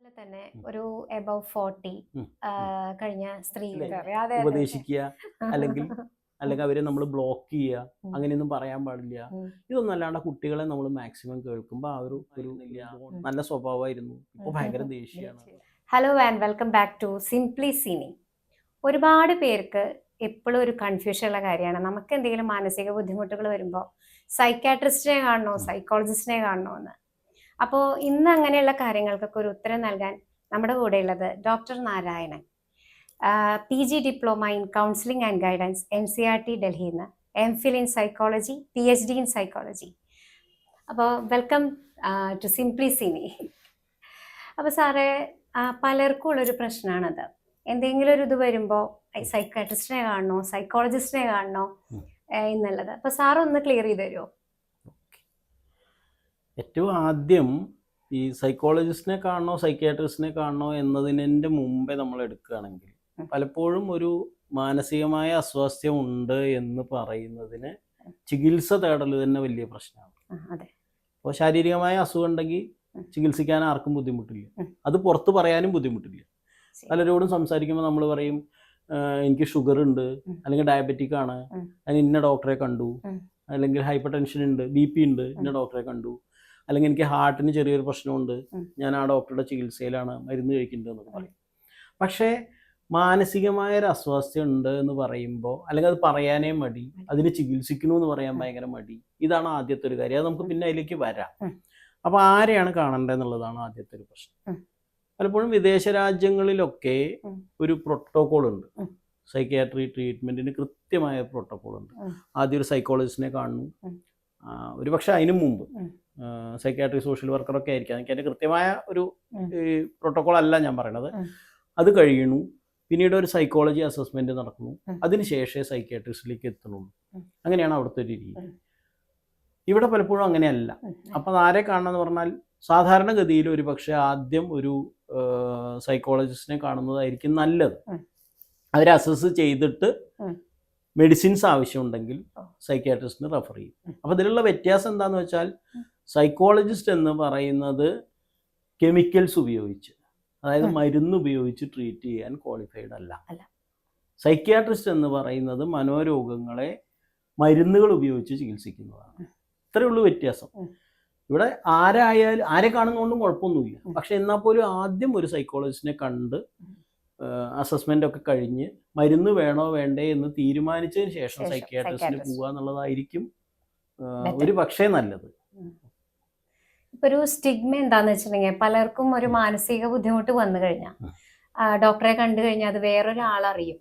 പോലെ തന്നെ ഒരു എബവ് 40 ഉം, ഉം. കഴിഞ്ഞ സ്ത്രീ ഇല്ലേ? അതെ അതെ ഉപദേശിക്കുക അല്ലെങ്കിൽ അല്ലെങ്കിൽ അവരെ നമ്മൾ ബ്ലോക്ക് ചെയ്യുക, ഉം, അങ്ങനെയൊന്നും പറയാൻ പാടില്ല. ഉം, ഇതൊന്നും അല്ലാണ്ട് കുട്ടികളെ നമ്മൾ മാക്സിമം കേൾക്കുമ്പോൾ ആ ഒരു നല്ല സ്വഭാവമായിരുന്നു, ഇപ്പോൾ ഭയങ്കര ദേഷ്യമാണ്. Hello and welcome back to simply cini. ഒരുപാട് പേർക്ക് എപ്പോഴും ഒരു കൺഫ്യൂഷൻ ഉള്ള കാര്യമാണ്, നമുക്ക് എന്തെങ്കിലും മാനസിക ബുദ്ധിമുട്ടുകൾ വരുമ്പോൾ സൈക്കാട്രിസ്റ്റിനെ കാണണോ സൈക്കോളജിസ്റ്റിനെ കാണണോ എന്ന്. അപ്പോൾ ഇന്ന് അങ്ങനെയുള്ള കാര്യങ്ങൾക്കൊക്കെ ഒരു ഉത്തരം നൽകാൻ നമ്മുടെ കൂടെയുള്ളത് doctor Narayanan, PG diploma in counselling and guidance NCERT ഡൽഹിയിൽ നിന്ന്, MPhil in psychology, PhD in psychology. അപ്പോൾ വെൽക്കം ടു സിംപ്ലി സിനി. അപ്പോൾ സാറേ, പലർക്കും ഉള്ളൊരു പ്രശ്നമാണത്. എന്തെങ്കിലും ഒരു ഇത് വരുമ്പോൾ സൈക്കാട്രിസ്റ്റിനെ കാണണോ സൈക്കോളജിസ്റ്റിനെ കാണണോ എന്നുള്ളത്. അപ്പോൾ സാർ ഒന്ന് ക്ലിയർ ചെയ്ത് തരുമോ? ഏറ്റവും ആദ്യം ഈ സൈക്കോളജിസ്റ്റിനെ കാണണോ സൈക്യാട്രിസ്റ്റിനെ കാണണോ എന്നതിൻ്റെ മുമ്പേ നമ്മൾ എടുക്കുകയാണെങ്കിൽ പലപ്പോഴും ഒരു മാനസികമായ അസ്വാസ്ഥ്യം ഉണ്ട് എന്ന് പറയുന്നതിന് ചികിത്സ തേടൽ തന്നെ വലിയ പ്രശ്നമാണ്. അതെ. അപ്പോൾ ശാരീരികമായ അസുഖം ഉണ്ടെങ്കിൽ ചികിത്സിക്കാൻ ആർക്കും ബുദ്ധിമുട്ടില്ല, അത് പുറത്ത് പറയാനും ബുദ്ധിമുട്ടില്ല. പലരോടും സംസാരിക്കുമ്പോൾ നമ്മൾ പറയും എനിക്ക് ഷുഗർ ഉണ്ട്, അല്ലെങ്കിൽ ഡയബറ്റിക് ആണ്, അതിന് ഇന്ന ഡോക്ടറെ കണ്ടു, അല്ലെങ്കിൽ ഹൈപ്പർ ടെൻഷൻ ഉണ്ട്, BP ഉണ്ട്, ഇന്ന ഡോക്ടറെ കണ്ടു, അല്ലെങ്കിൽ എനിക്ക് ഹാർട്ടിന് ചെറിയൊരു പ്രശ്നമുണ്ട്, ഞാൻ ആ ഡോക്ടറുടെ ചികിത്സയിലാണ്, മരുന്ന് കഴിക്കുന്നുണ്ട് എന്നൊക്കെ പറയും. പക്ഷേ മാനസികമായ ഒരു അസ്വാസ്ഥ്യം ഉണ്ട് എന്ന് പറയുമ്പോൾ, അല്ലെങ്കിൽ അത് പറയാനേ മടി, അതിന് ചികിത്സിക്കണു എന്ന് പറയാൻ ഭയങ്കര മടി. ഇതാണ് ആദ്യത്തെ ഒരു കാര്യം. അത് നമുക്ക് പിന്നെ അതിലേക്ക് വരാം. അപ്പോൾ ആരെയാണ് കാണേണ്ടത് എന്നുള്ളതാണ് ആദ്യത്തെ ഒരു പ്രശ്നം. പലപ്പോഴും വിദേശ രാജ്യങ്ങളിലൊക്കെ ഒരു പ്രോട്ടോകോൾ ഉണ്ട്, സൈക്യാട്രി ട്രീറ്റ്മെന്റിന് കൃത്യമായ പ്രോട്ടോകോൾ ഉണ്ട്. ആദ്യം ഒരു സൈക്കോളജിസ്റ്റിനെ കാണുന്നു, ഒരു പക്ഷെ അതിനു മുമ്പ് സൈക്യാട്രി സോഷ്യൽ വർക്കറൊക്കെ ആയിരിക്കാം, എനിക്ക് അതിൻ്റെ കൃത്യമായ ഒരു പ്രോട്ടോകോൾ അല്ല ഞാൻ പറയണത്. അത് കഴിയണു, പിന്നീട് ഒരു സൈക്കോളജി അസസ്മെന്റ് നടക്കുന്നു, അതിനുശേഷമേ സൈക്യാട്രിസ്റ്റിലേക്ക് എത്തണുള്ളൂ. അങ്ങനെയാണ് അവിടുത്തെ ഒരു രീതി. ഇവിടെ പലപ്പോഴും അങ്ങനെയല്ല. അപ്പം ആരെ കാണണമെന്ന് പറഞ്ഞാൽ സാധാരണഗതിയിൽ ഒരു പക്ഷേ ആദ്യം ഒരു സൈക്കോളജിസ്റ്റിനെ കാണുന്നതായിരിക്കും നല്ലത്. അവരെ അസസ് ചെയ്തിട്ട് മെഡിസിൻസ് ആവശ്യമുണ്ടെങ്കിൽ സൈക്യാട്രിസ്റ്റിന് റെഫർ ചെയ്യും. അപ്പോൾ ഇതിലുള്ള വ്യത്യാസം എന്താണെന്ന് വെച്ചാൽ, സൈക്കോളജിസ്റ്റ് എന്ന് പറയുന്നത് കെമിക്കൽസ് ഉപയോഗിച്ച്, അതായത് മരുന്ന് ഉപയോഗിച്ച് ട്രീറ്റ് ചെയ്യാൻ ക്വാളിഫൈഡ് അല്ല. സൈക്യാട്രിസ്റ്റ് എന്ന് പറയുന്നത് മനോരോഗങ്ങളെ മരുന്നുകൾ ഉപയോഗിച്ച് ചികിത്സിക്കുന്നതാണ്. ഇത്രയേ ഉള്ളൂ വ്യത്യാസം. ഇവിടെ ആരായാലും ആരെ കാണുന്നതുകൊണ്ടും കുഴപ്പമൊന്നുമില്ല. പക്ഷെ എന്നാൽ പോലും ആദ്യം ഒരു സൈക്കോളജിസ്റ്റിനെ കണ്ട് അസസ്മെന്റ് ഒക്കെ കഴിഞ്ഞ് മരുന്ന് വേണോ വേണ്ടേ എന്ന് തീരുമാനിച്ചതിന് ശേഷം സൈക്യാട്രിസ്റ്റിന് പോവുക എന്നുള്ളതായിരിക്കും ഒരു പക്ഷേ നല്ലത്. ഇപ്പൊ ഒരു സ്റ്റിഗ്മ എന്താന്ന് വെച്ചിട്ടുണ്ടെങ്കിൽ, പലർക്കും ഒരു മാനസിക ബുദ്ധിമുട്ട് വന്നു കഴിഞ്ഞാൽ ഡോക്ടറെ കണ്ടു കഴിഞ്ഞാൽ അത് വേറൊരാളറിയും.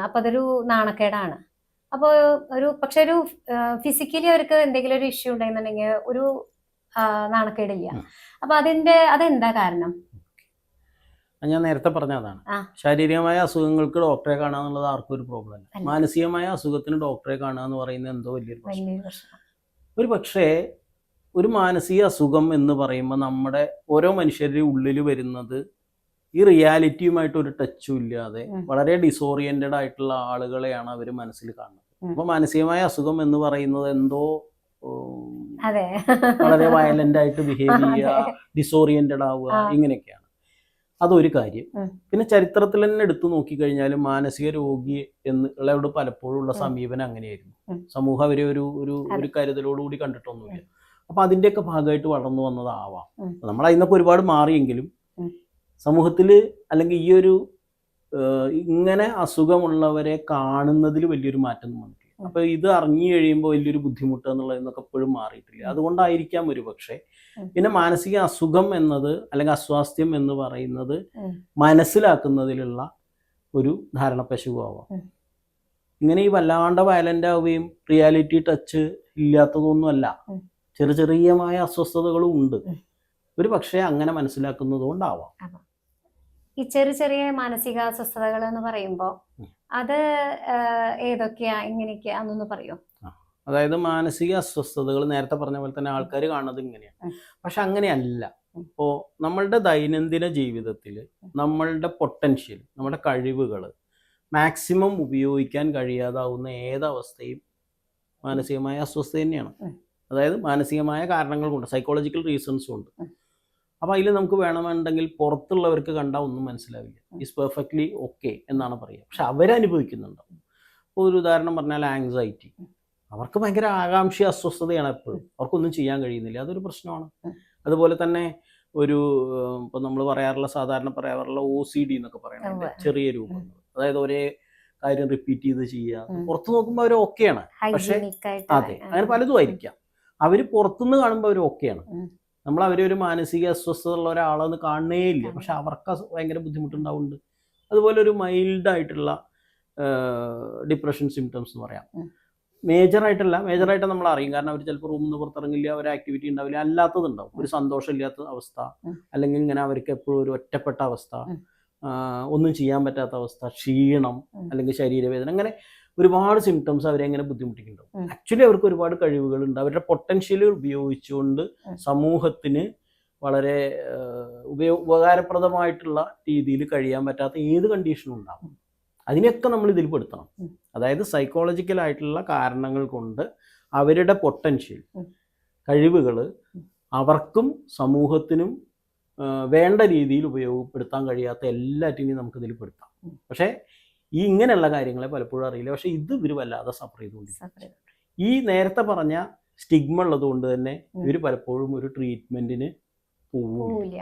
അപ്പൊ അതൊരു നാണക്കേടാണ്. അപ്പോൾ പക്ഷെ ഒരു ഫിസിക്കലി അവർക്ക് എന്തെങ്കിലും ഒരു ഇഷ്യൂ ഉണ്ടെന്നുണ്ടെങ്കിൽ ഒരു നാണക്കേടില്ല. അപ്പൊ അതെന്താ കാരണം? ഞാൻ നേരത്തെ പറഞ്ഞ അതാണ്. ശാരീരികമായ അസുഖങ്ങൾക്ക് ഡോക്ടറെ കാണുക എന്നുള്ളത് ആർക്കും ഒരു പ്രോബ്ലം അല്ല. മാനസികമായ അസുഖത്തിന് ഡോക്ടറെ കാണുക എന്ന് പറയുന്നത് എന്തോ വലിയൊരു പ്രശ്നം. ഒരു പക്ഷേ ഒരു മാനസിക അസുഖം എന്ന് പറയുമ്പോൾ നമ്മുടെ ഓരോ മനുഷ്യരുടെ ഉള്ളിൽ വരുന്നത് ഈ റിയാലിറ്റിയുമായിട്ട് ഒരു ടച്ചും ഇല്ലാതെ വളരെ ഡിസോറിയന്റഡ് ആയിട്ടുള്ള ആളുകളെയാണ് അവർ മനസ്സിൽ കാണുന്നത്. അപ്പൊ മാനസികമായ അസുഖം എന്ന് പറയുന്നത് എന്തോ വളരെ വയലന്റ് ആയിട്ട് ബിഹേവ് ചെയ്യുക, ഡിസോറിയന്റഡ് ആവുക, ഇങ്ങനെയൊക്കെയാണ്. അതൊരു കാര്യം. പിന്നെ ചരിത്രത്തിൽ തന്നെ എടുത്തു നോക്കിക്കഴിഞ്ഞാൽ മാനസിക രോഗി എന്നുള്ളവരോട് പലപ്പോഴും ഉള്ള സമീപനം അങ്ങനെയായിരുന്നു. സമൂഹം അവരെ ഒരു കരുതലോടുകൂടി കണ്ടിട്ടൊന്നുമില്ല. അപ്പൊ അതിന്റെയൊക്കെ ഭാഗമായിട്ട് വളർന്നു വന്നതാവാം. നമ്മൾ അതിനൊക്കെ ഒരുപാട് മാറിയെങ്കിലും സമൂഹത്തിൽ അല്ലെങ്കിൽ ഈ ഒരു ഇങ്ങനെ അസുഖമുള്ളവരെ കാണുന്നതിൽ വലിയൊരു മാറ്റം വന്നിട്ടില്ല. അപ്പൊ ഇത് അറിഞ്ഞു കഴിയുമ്പോൾ വലിയൊരു ബുദ്ധിമുട്ട് എന്നുള്ളതെന്നൊക്കെ എപ്പോഴും മാറിയിട്ടില്ല. അതുകൊണ്ടായിരിക്കാം ഒരു പക്ഷേ. പിന്നെ മാനസിക അസുഖം എന്നത് അല്ലെങ്കിൽ അസ്വാസ്ഥ്യം എന്ന് പറയുന്നത് മനസ്സിലാക്കുന്നതിലുള്ള ഒരു ധാരണപ്പശുവാവാം. ഇങ്ങനെ ഈ വല്ലാണ്ട് വയലന്റ് ആവുകയും റിയാലിറ്റി ടച്ച് ഇല്ലാത്തതൊന്നുമല്ല, ചെറിയമായ അസ്വസ്ഥതകളും ഉണ്ട്. ഒരു പക്ഷേ അങ്ങനെ മനസ്സിലാക്കുന്നത് കൊണ്ടാവാം. ഈ ചെറിയ മാനസിക അസ്വസ്ഥതകൾ എന്ന് പറയുമ്പോൾ അത് ഏതൊക്കെയാ, എങ്ങനെയൊക്കെയാ എന്നൊന്ന് പറയോ? അതായത് മാനസിക അസ്വസ്ഥതകൾ നേരത്തെ പറഞ്ഞ പോലെ തന്നെ ആൾക്കാർ കാണുന്നത് ഇങ്ങനെയാണ്. പക്ഷെ അങ്ങനെയല്ല. ഇപ്പോൾ നമ്മളുടെ ദൈനംദിന ജീവിതത്തിൽ നമ്മളുടെ പൊട്ടൻഷ്യൽ, നമ്മുടെ കഴിവുകൾ മാക്സിമം ഉപയോഗിക്കാൻ കഴിയാതാവുന്ന ഏതവസ്ഥയും മാനസികമായ അസ്വസ്ഥ തന്നെയാണ്. അതായത് മാനസികമായ കാരണങ്ങൾ കൊണ്ട്, സൈക്കോളജിക്കൽ റീസൺസും ഉണ്ട്. അപ്പോൾ അതിൽ നമുക്ക് വേണമെന്നുണ്ടെങ്കിൽ പുറത്തുള്ളവർക്ക് കണ്ടാൽ ഒന്നും മനസ്സിലാവില്ല. ഈസ് പെർഫെക്റ്റ്ലി ഓക്കെ എന്നാണ് പറയുക, പക്ഷെ അവരനുഭവിക്കുന്നുണ്ടാവും. ഇപ്പോൾ ഒരു ഉദാഹരണം പറഞ്ഞാൽ ആങ്സൈറ്റി. അവർക്ക് ഭയങ്കര ആകാംക്ഷ അസ്വസ്ഥതയാണ് എപ്പോഴും, അവർക്കൊന്നും ചെയ്യാൻ കഴിയുന്നില്ല, അതൊരു പ്രശ്നമാണ്. അതുപോലെ തന്നെ ഒരു ഇപ്പോൾ നമ്മൾ സാധാരണ പറയാറുള്ള OCD എന്നൊക്കെ പറയുന്നത് ചെറിയ രൂപങ്ങൾ, അതായത് ഒരേ കാര്യം റിപ്പീറ്റ് ചെയ്ത് ചെയ്യുക. പുറത്ത് നോക്കുമ്പോൾ അവർ ഓക്കെയാണ്, പക്ഷേ അതെ അങ്ങനെ പലതും ആയിരിക്കാം. അവർ പുറത്തുനിന്ന് കാണുമ്പോൾ അവർ ഓക്കെയാണ്. നമ്മൾ അവരെ ഒരു മാനസിക അസ്വസ്ഥത ഉള്ള ഒരാളെന്ന് കാണുന്നേ ഇല്ല, പക്ഷെ അവർക്ക് ഭയങ്കര ബുദ്ധിമുട്ടുണ്ടാവുന്നുണ്ട്. അതുപോലെ ഒരു മൈൽഡായിട്ടുള്ള ഡിപ്രഷൻ സിംറ്റംസ് എന്ന് പറയാം. മേജറായിട്ട് നമ്മൾ അറിയും, കാരണം അവർ ചിലപ്പോൾ റൂമിൽ നിന്ന് പുറത്തിറങ്ങില്ല, ഒരു ആക്ടിവിറ്റി ഉണ്ടാവില്ല, അല്ലാത്തതുണ്ടാവും, ഒരു സന്തോഷമില്ലാത്ത അവസ്ഥ, അല്ലെങ്കിൽ ഇങ്ങനെ അവർക്ക് എപ്പോഴും ഒരു ഒറ്റപ്പെട്ട അവസ്ഥ, ഒന്നും ചെയ്യാൻ പറ്റാത്ത അവസ്ഥ, ക്ഷീണം, അല്ലെങ്കിൽ ശരീരവേദന, അങ്ങനെ ഒരുപാട് സിംറ്റംസ് അവരെ എങ്ങനെ ബുദ്ധിമുട്ടിക്കുന്നുണ്ടാവും. ആക്ച്വലി അവർക്ക് ഒരുപാട് കഴിവുകളുണ്ട്, അവരുടെ പൊട്ടൻഷ്യൽ ഉപയോഗിച്ചുകൊണ്ട് സമൂഹത്തിന് വളരെ ഉപകാരപ്രദമായിട്ടുള്ള രീതിയിൽ കഴിയാൻ പറ്റാത്ത ഏത് കണ്ടീഷനും ഉണ്ടാകും. അതിനെയൊക്കെ നമ്മൾ ഇതിൽ പെടുത്തണം. അതായത് സൈക്കോളജിക്കലായിട്ടുള്ള കാരണങ്ങൾ കൊണ്ട് അവരുടെ പൊട്ടൻഷ്യൽ കഴിവുകൾ അവർക്കും സമൂഹത്തിനും വേണ്ട രീതിയിൽ ഉപയോഗപ്പെടുത്താൻ കഴിയാത്ത എല്ലാറ്റിനെയും നമുക്കിതിൽ പെടുത്താം. പക്ഷേ ഈ ഇങ്ങനെയുള്ള കാര്യങ്ങളെ പലപ്പോഴും അറിയില്ല, പക്ഷെ ഇത് ഇവർ വല്ലാതെ സഫർ ചെയ്തുകൊണ്ടിരിക്കും. ഈ നേരത്തെ പറഞ്ഞ സ്റ്റിഗ്മ ഉള്ളത് കൊണ്ട് തന്നെ ഇവർ പലപ്പോഴും ഒരു ട്രീറ്റ്മെന്റിന് പോവില്ല.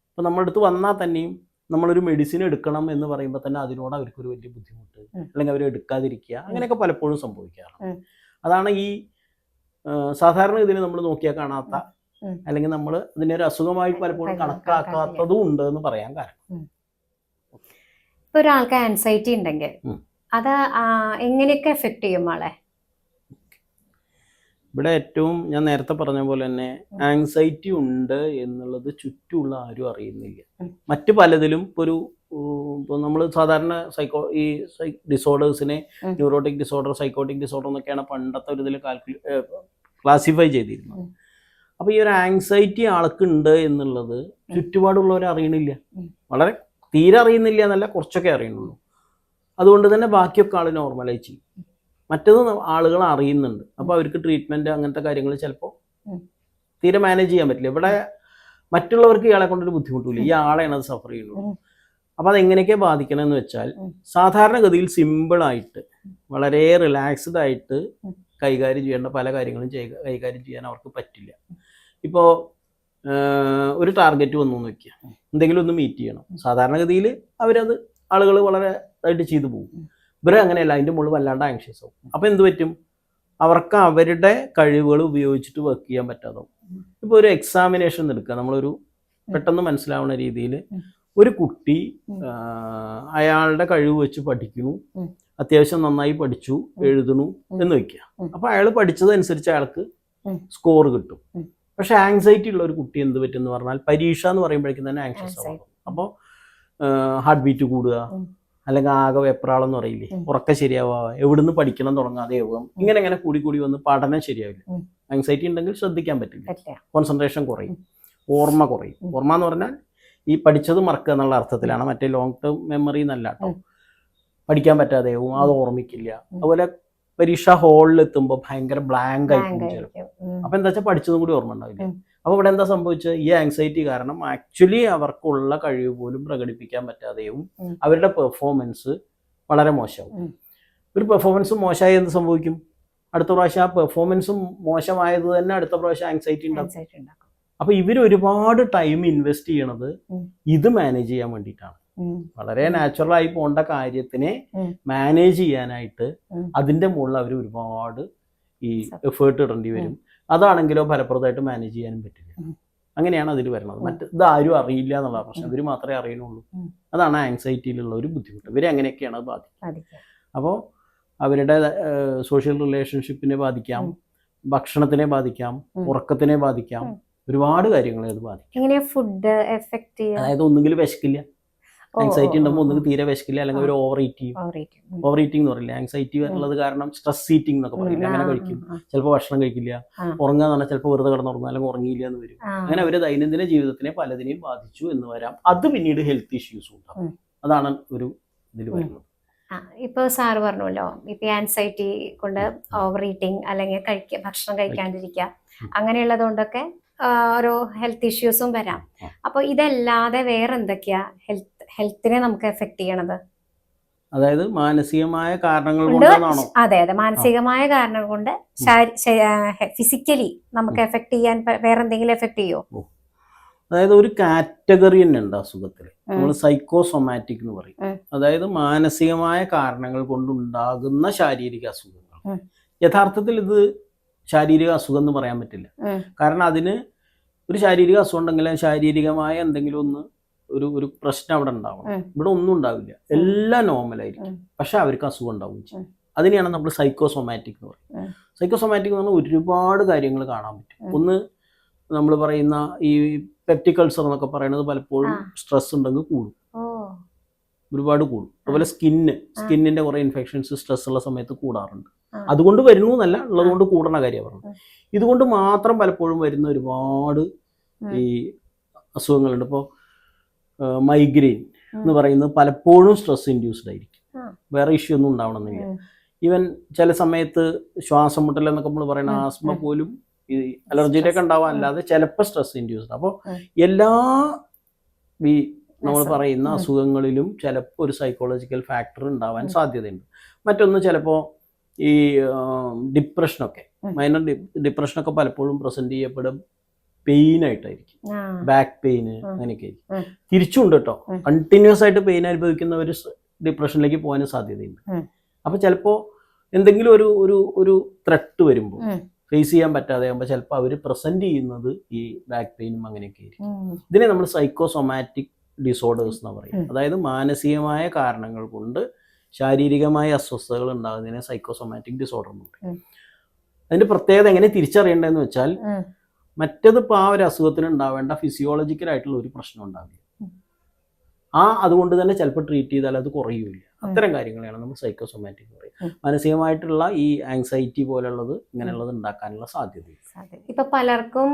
അപ്പൊ നമ്മുടെ അടുത്ത് വന്നാൽ തന്നെയും നമ്മളൊരു മെഡിസിൻ എടുക്കണം എന്ന് പറയുമ്പോൾ തന്നെ അതിനോട് അവർക്കൊരു വലിയ ബുദ്ധിമുട്ട്, അല്ലെങ്കിൽ അവർ എടുക്കാതിരിക്കുക, അങ്ങനെയൊക്കെ പലപ്പോഴും സംഭവിക്കാറുണ്ട്. അതാണ് ഈ സാധാരണ ഇതിന് നമ്മൾ നോക്കിയാൽ കാണാത്ത, അല്ലെങ്കിൽ നമ്മൾ ഇതിനൊരു അസുഖമായി പലപ്പോഴും കണക്കാക്കാത്തതും ഉണ്ട് എന്ന് പറയാൻ കാരണം. ഇപ്പൊ ഒരാൾക്ക് ആൻസൈറ്റി ഉണ്ടെങ്കിൽ അത് എങ്ങനെയൊക്കെ എഫക്ട് ചെയ്യും ആളെ? ഇവിടെ ഏറ്റവും ഞാൻ നേരത്തെ പറഞ്ഞ പോലെ തന്നെ ആങ്സൈറ്റി ഉണ്ട് എന്നുള്ളത് ചുറ്റുമുള്ള ആരും അറിയുന്നില്ല. മറ്റു പലതിലും ഇപ്പോൾ നമ്മൾ സാധാരണ ഡിസോർഡേഴ്സിനെ ന്യൂറോട്ടിക് ഡിസോർഡർ, സൈക്കോട്ടിക് ഡിസോർഡർ എന്നൊക്കെയാണ് പണ്ടത്തെ ഒരു ഇതിൽ ക്ലാസിഫൈ ചെയ്തിരുന്നത്. അപ്പോൾ ഈ ഒരു ആങ്സൈറ്റി ആൾക്കുണ്ട് എന്നുള്ളത് ചുറ്റുപാടുള്ളവർ അറിയണില്ല, വളരെ തീരെ അറിയുന്നില്ല എന്നല്ല, കുറച്ചൊക്കെ അറിയണുള്ളൂ. അതുകൊണ്ട് തന്നെ ബാക്കിയൊക്കെ ആൾ നോർമലായി ചെയ്യും. മറ്റത് ആളുകൾ അറിയുന്നുണ്ട്, അപ്പോൾ അവർക്ക് ട്രീറ്റ്മെൻറ്റ് അങ്ങനത്തെ കാര്യങ്ങൾ ചിലപ്പോൾ തീരെ മാനേജ് ചെയ്യാൻ പറ്റില്ല. ഇവിടെ മറ്റുള്ളവർക്ക് ഇയാളെ കൊണ്ടൊരു ബുദ്ധിമുട്ടില്ല, ഈ ആളെയാണ് അത് സഫർ ചെയ്യുന്നത്. അപ്പോൾ അതെങ്ങനെയൊക്കെ ബാധിക്കണമെന്ന് വെച്ചാൽ സാധാരണഗതിയിൽ സിമ്പിളായിട്ട് വളരെ റിലാക്സ്ഡ് ആയിട്ട് കൈകാര്യം ചെയ്യേണ്ട പല കാര്യങ്ങളും കൈകാര്യം ചെയ്യാൻ അവർക്ക് പറ്റില്ല. ഇപ്പോൾ ഒരു ടാർഗറ്റ് വന്നു എന്ന് വയ്ക്കുക, എന്തെങ്കിലും ഒന്ന് മീറ്റ് ചെയ്യണം. സാധാരണഗതിയിൽ ആളുകൾ വളരെ ഇതായിട്ട് ചെയ്തു പോകും. ഇവരെ അങ്ങനെയല്ല, അതിൻ്റെ മുകളിൽ വല്ലാണ്ട് ആങ്ഷ്യസ് ആവും. അപ്പോൾ എന്ത് പറ്റും, അവർക്ക് അവരുടെ കഴിവുകൾ ഉപയോഗിച്ചിട്ട് വർക്ക് ചെയ്യാൻ പറ്റാതാവും. ഇപ്പോൾ ഒരു എക്സാമിനേഷൻ എടുക്കുക, നമ്മളൊരു പെട്ടെന്ന് മനസ്സിലാവുന്ന രീതിയിൽ ഒരു കുട്ടി അയാളുടെ കഴിവ് വെച്ച് പഠിക്കുന്നു, അത്യാവശ്യം നന്നായി പഠിച്ചു, എഴുതുന്നു എന്ന് വയ്ക്കുക. അപ്പോൾ അയാൾ പഠിച്ചതനുസരിച്ച് അയാൾക്ക് സ്കോർ കിട്ടും. പക്ഷെ ആങ്സൈറ്റി ഉള്ള ഒരു കുട്ടി എന്ത് പറ്റും എന്ന് പറഞ്ഞാൽ പരീക്ഷ എന്ന് പറയുമ്പോഴേക്കും തന്നെ ആങ്ഷ്യസ് ആവും. അപ്പോൾ ഹാർട്ട് ബീറ്റ് കൂടുക, അല്ലെങ്കിൽ ആകെ വെപ്രാളം എന്ന് പറയില്ലേ, ഉറക്കം ശരിയാവുക, എവിടുന്ന് പഠിക്കണം തുടങ്ങാതെ ആവുക, ഇങ്ങനെ കൂടി വന്ന് പഠനം ശരിയാവില്ല. ആങ്സൈറ്റി ഉണ്ടെങ്കിൽ ശ്രദ്ധിക്കാൻ പറ്റില്ല, കോൺസെൻട്രേഷൻ കുറയും, ഓർമ്മ കുറയും. ഓർമ്മ എന്ന് പറഞ്ഞാൽ ഈ പഠിച്ചത് മറക്കുക എന്നുള്ള അർത്ഥത്തിലാണ്, മറ്റേ ലോങ് ടേം മെമ്മറി എന്നല്ല കേട്ടോ. പഠിക്കാൻ പറ്റാതെയാവും, അത് ഓർമ്മിക്കില്ല. അതുപോലെ പരീക്ഷ ഹാളിൽ എത്തുമ്പോൾ ഭയങ്കര ബ്ലാങ്ക് ആയിരിക്കും ചിലപ്പോൾ. അപ്പൊ എന്താ വെച്ചാൽ പഠിച്ചതും കൂടി ഓർമ്മ ഉണ്ടാവില്ല. അപ്പൊ ഇവിടെ എന്താ സംഭവിച്ചത്, ഈ ആങ്സൈറ്റി കാരണം ആക്ച്വലി അവർക്കുള്ള കഴിവ് പോലും പ്രകടിപ്പിക്കാൻ പറ്റാതെയും അവരുടെ പെർഫോമൻസ് വളരെ മോശമാവും. ഒരു പെർഫോമൻസ് മോശമായി എന്ത് സംഭവിക്കും, അടുത്ത പ്രാവശ്യം ആ പെർഫോമൻസും മോശമായത് തന്നെ അടുത്ത പ്രാവശ്യം ആങ്സൈറ്റി ഉണ്ടാക്കും. അപ്പൊ ഇവർ ഒരുപാട് ടൈം ഇൻവെസ്റ്റ് ചെയ്യണത് ഇത് മാനേജ് ചെയ്യാൻ വേണ്ടിയിട്ടാണ്. വളരെ നാച്ചുറലായി പോകേണ്ട കാര്യത്തിനെ മാനേജ് ചെയ്യാനായിട്ട് അതിന്റെ മുകളിൽ അവർ ഒരുപാട് ഈ എഫേർട്ട് ഇടേണ്ടി വരും. അതാണെങ്കിലോ ഫലപ്രദമായിട്ട് മാനേജ് ചെയ്യാനും പറ്റില്ല. അങ്ങനെയാണ് അതിൽ വരുന്നത്. ഇത് ആരും അറിയില്ല എന്നുള്ള പ്രശ്നം, ഇവർ മാത്രമേ അറിയുന്നുള്ളൂ. അതാണ് ആങ്സൈറ്റിയിലുള്ള ഒരു ബുദ്ധിമുട്ട്. ഇവരെ അങ്ങനെയൊക്കെയാണ് അത് ബാധിക്കുക. അപ്പോൾ അവരുടെ സോഷ്യൽ റിലേഷൻഷിപ്പിനെ ബാധിക്കാം, ഭക്ഷണത്തിനെ ബാധിക്കാം, ഉറക്കത്തിനെ ബാധിക്കാം, ഒരുപാട് കാര്യങ്ങളെ അത് ബാധിക്കും. ഫുഡ് എഫക്ട് ചെയ്യും. അതായത് ഒന്നുകിൽ വിശക്കില്ല, ആങ്സൈറ്റി ഉണ്ടാകുമ്പോൾ ഒന്നുകിൽ തീരെ വിശക്കില്ല, അല്ലെങ്കിൽ ഒരു ഓവർ ഈറ്റിംഗ് എന്ന് പറയില്ല. ആങ്സൈറ്റി ഉള്ളത് കാരണം സ്ട്രെസ് ഈറ്റിംഗ് എന്നൊക്കെ പറയില്ല, അങ്ങനെ കഴിക്കും. ചിലപ്പോൾ ഭക്ഷണം കഴിക്കില്ല, ഉറങ്ങാന്ന് പറഞ്ഞാൽ ചിലപ്പോൾ വെറുതെ കിടന്നുറങ്ങും, അല്ലെങ്കിൽ ഉറങ്ങിയില്ല എന്ന് വരും. അങ്ങനെ അവര് ദൈനംദിന ജീവിതത്തിനെ പലതിനെയും ബാധിച്ചു എന്ന് വരാം. അത് പിന്നീട് ഹെൽത്ത് ഇഷ്യൂസ് ഉണ്ടാകും. അതാണ് ഒരു ഇതിൽ വരുന്നത്. ഇപ്പൊ സാറ് പറഞ്ഞല്ലോ, ഇപ്പൊ ആൻസൈറ്റി കൊണ്ട് ഓവർ ഈറ്റിംഗ് അല്ലെങ്കിൽ ഭക്ഷണം കഴിക്കാണ്ടിരിക്കുക അങ്ങനെയുള്ളത് കൊണ്ടൊക്കെ ഓരോ ഹെൽത്ത് ഇഷ്യൂസും വരാം. അപ്പൊ ഇതല്ലാതെ വേറെ എന്തൊക്കെയാ ഹെൽത്തിനെ നമുക്ക് എഫക്ട് ചെയ്യണത്? അതായത് മാനസികമായ കാരണങ്ങൾ ഉണ്ട്. കൊണ്ടാണോ? അതെ, മാനസികമായ കാരണം കൊണ്ട് ഫിസിക്കലി നമുക്ക് എഫക്ട് ചെയ്യാൻ വേറെ എന്തെങ്കിലും എഫക്ട് ചെയ്യോ? അതായത് ഒരു കാറ്റഗറി തന്നെ ഉണ്ട് അസുഖത്തിൽ, നമ്മൾ സൈക്കോസൊമാറ്റിക് എന്ന് പറയും. അതായത് മാനസികമായ കാരണങ്ങൾ കൊണ്ടുണ്ടാകുന്ന ശാരീരിക അസുഖങ്ങൾ. യഥാർത്ഥത്തിൽ ഇത് ശാരീരിക അസുഖം എന്ന് പറയാൻ പറ്റില്ല. കാരണം അതിന് ഒരു ശാരീരിക അസുഖം ഉണ്ടെങ്കിൽ ശാരീരികമായ എന്തെങ്കിലും ഒരു പ്രശ്നം അവിടെ ഉണ്ടാവണം. ഇവിടെ ഒന്നും ഉണ്ടാവില്ല, എല്ലാം നോർമലായിരിക്കും. പക്ഷെ അവർക്ക് അസുഖം ഉണ്ടാവും. അതിനെയാണ് നമ്മൾ സൈക്കോസൊമാറ്റിക് എന്ന് പറയുന്നത്. സൈക്കോസൊമാറ്റിക് എന്ന് പറഞ്ഞാൽ ഒരുപാട് കാര്യങ്ങൾ കാണാൻ പറ്റും. ഒന്ന്, നമ്മൾ പറയുന്ന ഈ പെപ്റ്റിക് അൾസർ എന്നൊക്കെ പറയുന്നത് പലപ്പോഴും സ്ട്രെസ് ഉണ്ടെങ്കിൽ കൂടും, ഒരുപാട് കൂടും. അതുപോലെ സ്കിന്നിന്റെ കുറെ ഇൻഫെക്ഷൻസ് സ്ട്രെസ് ഉള്ള സമയത്ത് കൂടാറുണ്ട്. അതുകൊണ്ട് വരുന്നു എന്നല്ല, ഉള്ളതുകൊണ്ട് കൂടണ കാര്യം പറഞ്ഞത്. ഇതുകൊണ്ട് മാത്രം പലപ്പോഴും വരുന്ന ഒരുപാട് ഈ അസുഖങ്ങളുണ്ട്. ഇപ്പോൾ മൈഗ്രെയിൻ എന്ന് പറയുന്നത് പലപ്പോഴും സ്ട്രെസ് ഇൻഡ്യൂസ്ഡ് ആയിരിക്കും, വേറെ ഇഷ്യൂ ഒന്നും ഉണ്ടാവണമെന്നില്ല. ഈവൻ ചില സമയത്ത് ശ്വാസം മുട്ടൽ എന്നൊക്കെ നമ്മൾ പറയുന്ന ആസ്മ പോലും ഈ അലർജിയുടെ ഒക്കെ ഉണ്ടാവാൻ, അല്ലാതെ ചിലപ്പോൾ സ്ട്രെസ് ഇൻഡ്യൂസ്ഡ്. അപ്പോൾ എല്ലാ ഈ നമ്മൾ പറയുന്ന അസുഖങ്ങളിലും ചിലപ്പോൾ ഒരു സൈക്കോളജിക്കൽ ഫാക്ടർ ഉണ്ടാവാൻ സാധ്യതയുണ്ട്. മറ്റൊന്ന്, ചിലപ്പോൾ ഈ ഡിപ്രഷനൊക്കെ, മൈനർ ഡിപ്രഷനൊക്കെ പലപ്പോഴും പ്രസന്റ് ചെയ്യപ്പെടും പെയിൻ ആയിട്ടായിരിക്കും, ബാക്ക് പെയിന് അങ്ങനെയൊക്കെ ആയിരിക്കും. തിരിച്ചുണ്ട് കേട്ടോ, കണ്ടിന്യൂസ് ആയിട്ട് പെയിൻ അനുഭവിക്കുന്നവർ ഡിപ്രഷനിലേക്ക് പോകാനും സാധ്യതയുണ്ട്. അപ്പോൾ ചിലപ്പോൾ എന്തെങ്കിലും ഒരു ത്രെട്ട് വരുമ്പോൾ, ഫേസ് ചെയ്യാൻ പറ്റാതെ ആകുമ്പോൾ ചിലപ്പോൾ അവർ പ്രസന്റ് ചെയ്യുന്നത് ഈ ബാക്ക് പെയിനും അങ്ങനെയൊക്കെ ആയിരിക്കും. ഇതിനെ നമ്മൾ സൈക്കോസൊമാറ്റിക് ഡിസോർഡേഴ്സ് എന്ന് പറയും. അതായത് മാനസികമായ കാരണങ്ങൾ കൊണ്ട് ശാരീരികമായ അസ്വസ്ഥതകൾ ഉണ്ടാകുന്നതിനെ സൈക്കോസൊമാറ്റിക് ഡിസോർഡർ എന്ന് പറയും. അതിന്റെ പ്രത്യേകത എങ്ങനെ തിരിച്ചറിയേണ്ടതെന്ന് വെച്ചാൽ, മറ്റേതിപ്പോൾ ആ ഒരു അസുഖത്തിന് ഉണ്ടാവേണ്ട ഫിസിയോളജിക്കൽ ആയിട്ടുള്ള ഒരു പ്രശ്നം ഉണ്ടാവില്ല. അതുകൊണ്ട് തന്നെ ചിലപ്പോൾ ട്രീറ്റ് ചെയ്താൽ അത് കുറയൂല. അത്തരം കാര്യങ്ങളെയാണ് നമ്മൾ സൈക്കോസൊമാറ്റിക് എന്ന് പറയുന്നത്. മാനസികമായിട്ടുള്ള ഈ ആങ്സൈറ്റി പോലുള്ളത് ഇങ്ങനെയുള്ളത് ഉണ്ടാക്കാനുള്ള സാധ്യതയുണ്ട്. ഇപ്പൊ പലർക്കും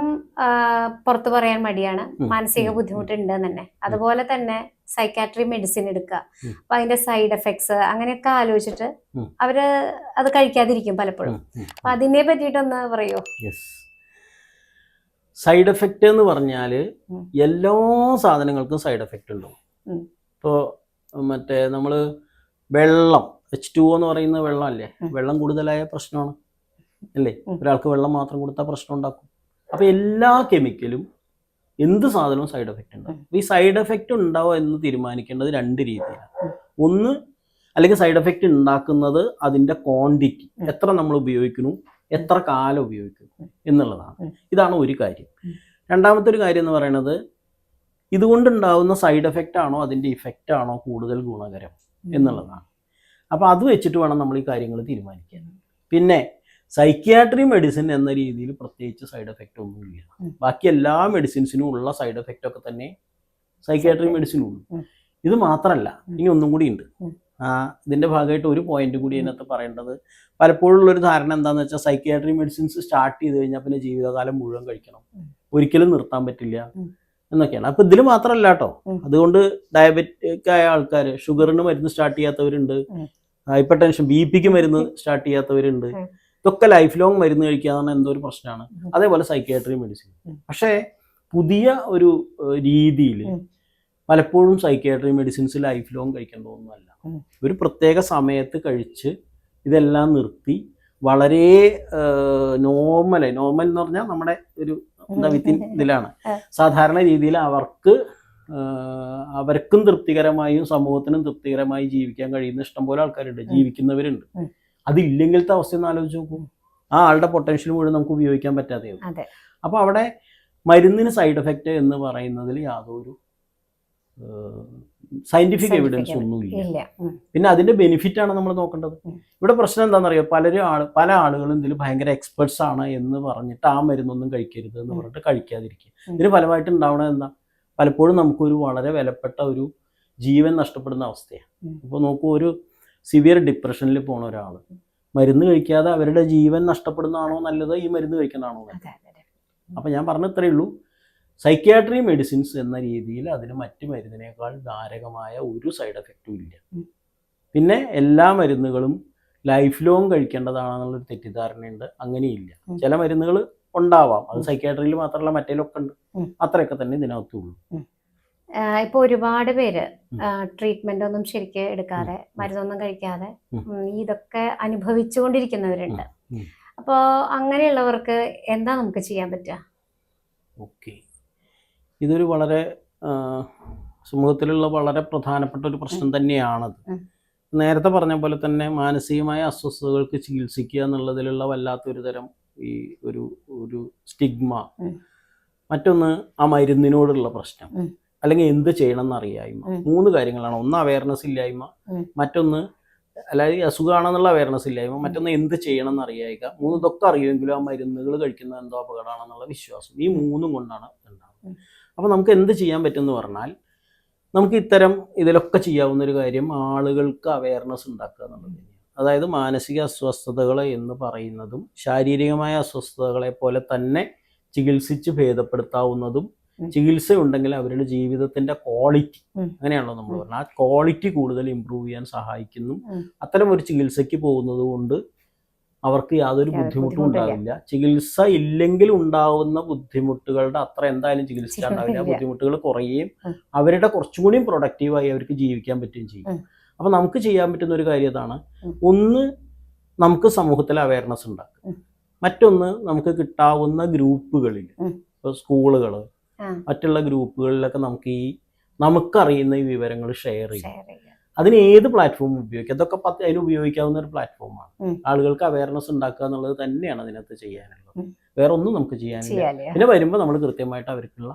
പുറത്തു പറയാൻ മടിയാണ്, മാനസിക ബുദ്ധിമുട്ടുണ്ട് തന്നെ. അതുപോലെ തന്നെ സൈക്കാട്രി മെഡിസിൻ എടുക്കുക, അപ്പൊ അതിന്റെ സൈഡ് എഫക്ട്സ് അങ്ങനെയൊക്കെ ആലോചിച്ചിട്ട് അവര് അത് കഴിക്കാതിരിക്കും പലപ്പോഴും. അപ്പൊ അതിനെ പറ്റിയിട്ടൊന്ന് പറയോ? സൈഡ് എഫക്റ്റ് എന്ന് പറഞ്ഞാൽ എല്ലാ സാധനങ്ങൾക്കും സൈഡ് എഫക്റ്റ് ഉണ്ടാവും. ഇപ്പോൾ മറ്റേ നമ്മൾ വെള്ളം H2O എന്ന് പറയുന്ന വെള്ളം അല്ലേ, വെള്ളം കൂടുതലായ പ്രശ്നമാണ് അല്ലേ. ഒരാൾക്ക് വെള്ളം മാത്രം കൊടുത്താൽ പ്രശ്നം ഉണ്ടാക്കും. അപ്പോൾ എല്ലാ കെമിക്കലും, എന്ത് സാധനവും സൈഡ് എഫക്റ്റ് ഉണ്ടാവും. ഈ സൈഡ് എഫക്റ്റ് ഉണ്ടാവുക എന്ന് തീരുമാനിക്കേണ്ടത് രണ്ട് രീതിയിലാണ്. ഒന്ന്, അല്ലെങ്കിൽ സൈഡ് എഫക്റ്റ് ഉണ്ടാക്കുന്നത് അതിൻ്റെ ക്വാണ്ടിറ്റി, എത്ര നമ്മൾ ഉപയോഗിക്കുന്നു, എത്ര കാലം ഉപയോഗിക്കുന്നു എന്നുള്ളതാണ്. ഇതാണ് ഒരു കാര്യം. രണ്ടാമത്തെ ഒരു കാര്യം എന്ന് പറയുന്നത്, ഇതുകൊണ്ടുണ്ടാവുന്ന സൈഡ് എഫക്റ്റ് ആണോ അതിൻ്റെ ഇഫക്റ്റ് ആണോ കൂടുതൽ ഗുണകരം എന്നുള്ളതാണ്. അപ്പോൾ അത് വെച്ചിട്ട് വേണം നമ്മൾ ഈ കാര്യങ്ങൾ തീരുമാനിക്കാൻ. പിന്നെ സൈക്യാട്രി മെഡിസിൻ എന്ന രീതിയിൽ പ്രത്യേകിച്ച് സൈഡ് എഫക്റ്റ് ഒന്നുമില്ല. ബാക്കി എല്ലാ മെഡിസിൻസിനും ഉള്ള സൈഡ് എഫക്റ്റ് ഒക്കെ തന്നെ സൈക്യാട്രി മെഡിസിനും ഉള്ളൂ. ഇത് മാത്രമല്ല, ഇനി ഒന്നും കൂടി ഉണ്ട്. ഇതിൻ്റെ ഭാഗമായിട്ട് ഒരു പോയിന്റ് കൂടി അതിനകത്ത് പറയേണ്ടത്, പലപ്പോഴും ഉള്ളൊരു ധാരണ എന്താണെന്ന് വെച്ചാൽ, സൈക്യാട്രി മെഡിസിൻസ് സ്റ്റാർട്ട് ചെയ്ത് കഴിഞ്ഞാൽ പിന്നെ ജീവിതകാലം മുഴുവൻ കഴിക്കണം, ഒരിക്കലും നിർത്താൻ പറ്റില്ല എന്നൊക്കെയാണ്. അപ്പം ഇതിൽ മാത്രമല്ല കേട്ടോ. അതുകൊണ്ട് ഡയബറ്റിക് ആയ ആൾക്കാർ, ഷുഗറിന് മരുന്ന് സ്റ്റാർട്ട് ചെയ്യാത്തവരുണ്ട്, ഹൈപ്പർ ടെൻഷൻ BP-ക്ക് മരുന്ന് സ്റ്റാർട്ട് ചെയ്യാത്തവരുണ്ട്. ഇതൊക്കെ ലൈഫ് ലോങ് മരുന്ന് കഴിക്കുക എന്ന് പറഞ്ഞാൽ എന്തോ ഒരു പ്രശ്നമാണ്. അതേപോലെ സൈക്യാട്രി മെഡിസിൻ. പക്ഷേ പുതിയ ഒരു രീതിയിൽ പലപ്പോഴും സൈക്യാട്രി മെഡിസിൻസ് ലൈഫ് ലോങ് കഴിക്കേണ്ടതൊന്നുമല്ല. ഒരു പ്രത്യേക സമയത്ത് കഴിച്ച് ഇതെല്ലാം നിർത്തി വളരെ നോർമൽ എന്ന് പറഞ്ഞാൽ നമ്മുടെ ഒരു വിത്തിൻ ഇതിലാണ് സാധാരണ രീതിയിൽ അവർക്കും തൃപ്തികരമായും സമൂഹത്തിനും തൃപ്തികരമായി ജീവിക്കാൻ കഴിയുന്ന ഇഷ്ടംപോലെ ആൾക്കാരുണ്ട്, ജീവിക്കുന്നവരുണ്ട്. അതില്ലെങ്കിലത്തെ അവസ്ഥ ഒന്ന് ആലോചിച്ച് നോക്കൂ. ആ ആളുടെ പൊട്ടൻഷ്യൽ മുഴുവൻ നമുക്ക് ഉപയോഗിക്കാൻ പറ്റാതെയാവും. അപ്പോൾ അവിടെ മരുന്നിന് സൈഡ് എഫക്റ്റ് എന്ന് പറയുന്നതിൽ യാതൊരു സയന്റിഫിക് എവിഡൻസ് ഒന്നുമില്ല. പിന്നെ അതിന്റെ ബെനിഫിറ്റ് ആണ് നമ്മൾ നോക്കേണ്ടത്. ഇവിടെ പ്രശ്നം എന്താണെന്നറിയോ, പല ആളുകളും ഇതിൽ ഭയങ്കര എക്സ്പെർട്സ് ആണ് എന്ന് പറഞ്ഞിട്ട് ആ മരുന്നൊന്നും കഴിക്കരുത് എന്ന് പറഞ്ഞിട്ട് കഴിക്കാതിരിക്കുക. ഇതിന് ഫലമായിട്ട് ഉണ്ടാവണത് എന്താ, പലപ്പോഴും നമുക്കൊരു വളരെ വിലപ്പെട്ട ഒരു ജീവൻ നഷ്ടപ്പെടുന്ന അവസ്ഥയാണ്. ഇപ്പോൾ നോക്കൂ, ഒരു സിവിയർ ഡിപ്രഷനിൽ പോണ ഒരാൾ മരുന്ന് കഴിക്കാതെ അവരുടെ ജീവൻ നഷ്ടപ്പെടുന്നതാണോ നല്ലത്, ഈ മരുന്ന് കഴിക്കുന്നതാണോ നല്ലത്? അപ്പം ഞാൻ പറഞ്ഞ ഇത്രയേ ഉള്ളൂ, സൈക്യാട്രി മെഡിസിൻസ് എന്ന രീതിയിൽ അതിന് മറ്റ് മരുന്നിനേക്കാൾ ധാരകമായ ഒരു സൈഡ് എഫക്റ്റും ഇല്ല. പിന്നെ എല്ലാ മരുന്നുകളും ലൈഫ് ലോങ് കഴിക്കേണ്ടതാണെന്നുള്ളൊരു തെറ്റിദ്ധാരണയുണ്ട്. അങ്ങനെയില്ല. ചില മരുന്നുകൾ ഉണ്ടാവാം. അത് സൈക്യാട്രിയിൽ മാത്രമല്ല മറ്റേലൊക്കെ ഉണ്ട്. അത്രയൊക്കെ തന്നെ ഇതിനകത്തുള്ളൂ. ഇപ്പൊ ഒരുപാട് പേര് ട്രീറ്റ്മെന്റ് ഒന്നും ശരിക്കും എടുക്കാതെ മരുന്നൊന്നും കഴിക്കാതെ ഇതൊക്കെ അനുഭവിച്ചുകൊണ്ടിരിക്കുന്നവരുണ്ട്. അപ്പോ അങ്ങനെയുള്ളവർക്ക് എന്താ നമുക്ക് ചെയ്യാൻ പറ്റുക? ഓക്കെ, ഇതൊരു വളരെ സമൂഹത്തിലുള്ള വളരെ പ്രധാനപ്പെട്ട ഒരു പ്രശ്നം തന്നെയാണത്. നേരത്തെ പറഞ്ഞ പോലെ തന്നെ മാനസികമായ അസ്വസ്ഥതകൾക്ക് ചികിത്സിക്കുക എന്നുള്ളതിലുള്ള വല്ലാത്തൊരു തരം ഈ ഒരു സ്റ്റിഗ്മ, മറ്റൊന്ന് ആ മരുന്നിനോടുള്ള പ്രശ്നം, അല്ലെങ്കിൽ എന്ത് ചെയ്യണം എന്നറിയായ്മ. 3 കാര്യങ്ങളാണ്. ഒന്ന് അവയർനെസ് ഇല്ലായ്മ, മറ്റൊന്ന് അല്ലാതെ അസുഖമാണെന്നുള്ള അവയർനെസ് ഇല്ലായ്മ, മറ്റൊന്ന് എന്ത് ചെയ്യണം എന്നറിയായിക, 3 ഇതൊക്കെ അറിയുമെങ്കിലും ആ മരുന്നുകൾ കഴിക്കുന്നത് എന്തോ അപകടമാണെന്നുള്ള വിശ്വാസം. ഈ 3 കൊണ്ടാണ് ഉണ്ടാകുന്നത്. അപ്പോൾ നമുക്ക് എന്ത് ചെയ്യാൻ പറ്റുമെന്ന് പറഞ്ഞാൽ, നമുക്ക് ഇതിലൊക്കെ ചെയ്യാവുന്ന ഒരു കാര്യം ആളുകൾക്ക് അവയർനെസ് ഉണ്ടാക്കുക എന്നുള്ളത് തന്നെയാണ്. അതായത് മാനസിക അസ്വസ്ഥതകൾ എന്ന് പറയുന്നതും ശാരീരികമായ അസ്വസ്ഥതകളെ പോലെ തന്നെ ചികിത്സിച്ച് ഭേദപ്പെടുത്താവുന്നതും, ചികിത്സ ഉണ്ടെങ്കിൽ അവരുടെ ജീവിതത്തിന്റെ ക്വാളിറ്റി, അങ്ങനെയാണല്ലോ നമ്മൾ പറഞ്ഞത്, ആ ക്വാളിറ്റി കൂടുതൽ ഇമ്പ്രൂവ് ചെയ്യാൻ സഹായിക്കുന്നു. അത്തരം ഒരു ചികിത്സയ്ക്ക് പോകുന്നത് കൊണ്ട് അവർക്ക് യാതൊരു ബുദ്ധിമുട്ടും ഉണ്ടാവില്ല. ചികിത്സ ഇല്ലെങ്കിൽ ഉണ്ടാവുന്ന ബുദ്ധിമുട്ടുകളുടെ അത്ര എന്തായാലും ചികിത്സ ഉണ്ടാവില്ല. ബുദ്ധിമുട്ടുകൾ കുറയുകയും അവരുടെ കുറച്ചും കൂടിയും പ്രൊഡക്റ്റീവായി അവർക്ക് ജീവിക്കാൻ പറ്റുകയും ചെയ്യും. അപ്പൊ നമുക്ക് ചെയ്യാൻ പറ്റുന്ന ഒരു കാര്യം അതാണ്. ഒന്ന്, നമുക്ക് സമൂഹത്തിൽ അവയർനെസ് ഉണ്ടാക്കുക. മറ്റൊന്ന്, നമുക്ക് കിട്ടാവുന്ന ഗ്രൂപ്പുകളിൽ, ഇപ്പോൾ സ്കൂളുകൾ, മറ്റുള്ള ഗ്രൂപ്പുകളിലൊക്കെ നമുക്കറിയുന്ന ഈ വിവരങ്ങൾ ഷെയർ ചെയ്യും. അതിന് ഏത് പ്ലാറ്റ്ഫോം ഉപയോഗിക്കാം? അതൊക്കെ അതിന് ഉപയോഗിക്കാവുന്ന ഒരു പ്ലാറ്റ്ഫോമാണ്. ആളുകൾക്ക് അവയർനെസ് ഉണ്ടാക്കുക എന്നുള്ളത് തന്നെയാണ് അതിനകത്ത് ചെയ്യാനുള്ളത്. വേറെ ഒന്നും നമുക്ക് ചെയ്യാനില്ല. പിന്നെ വരുമ്പോൾ നമ്മൾ കൃത്യമായിട്ട് അവർക്കുള്ള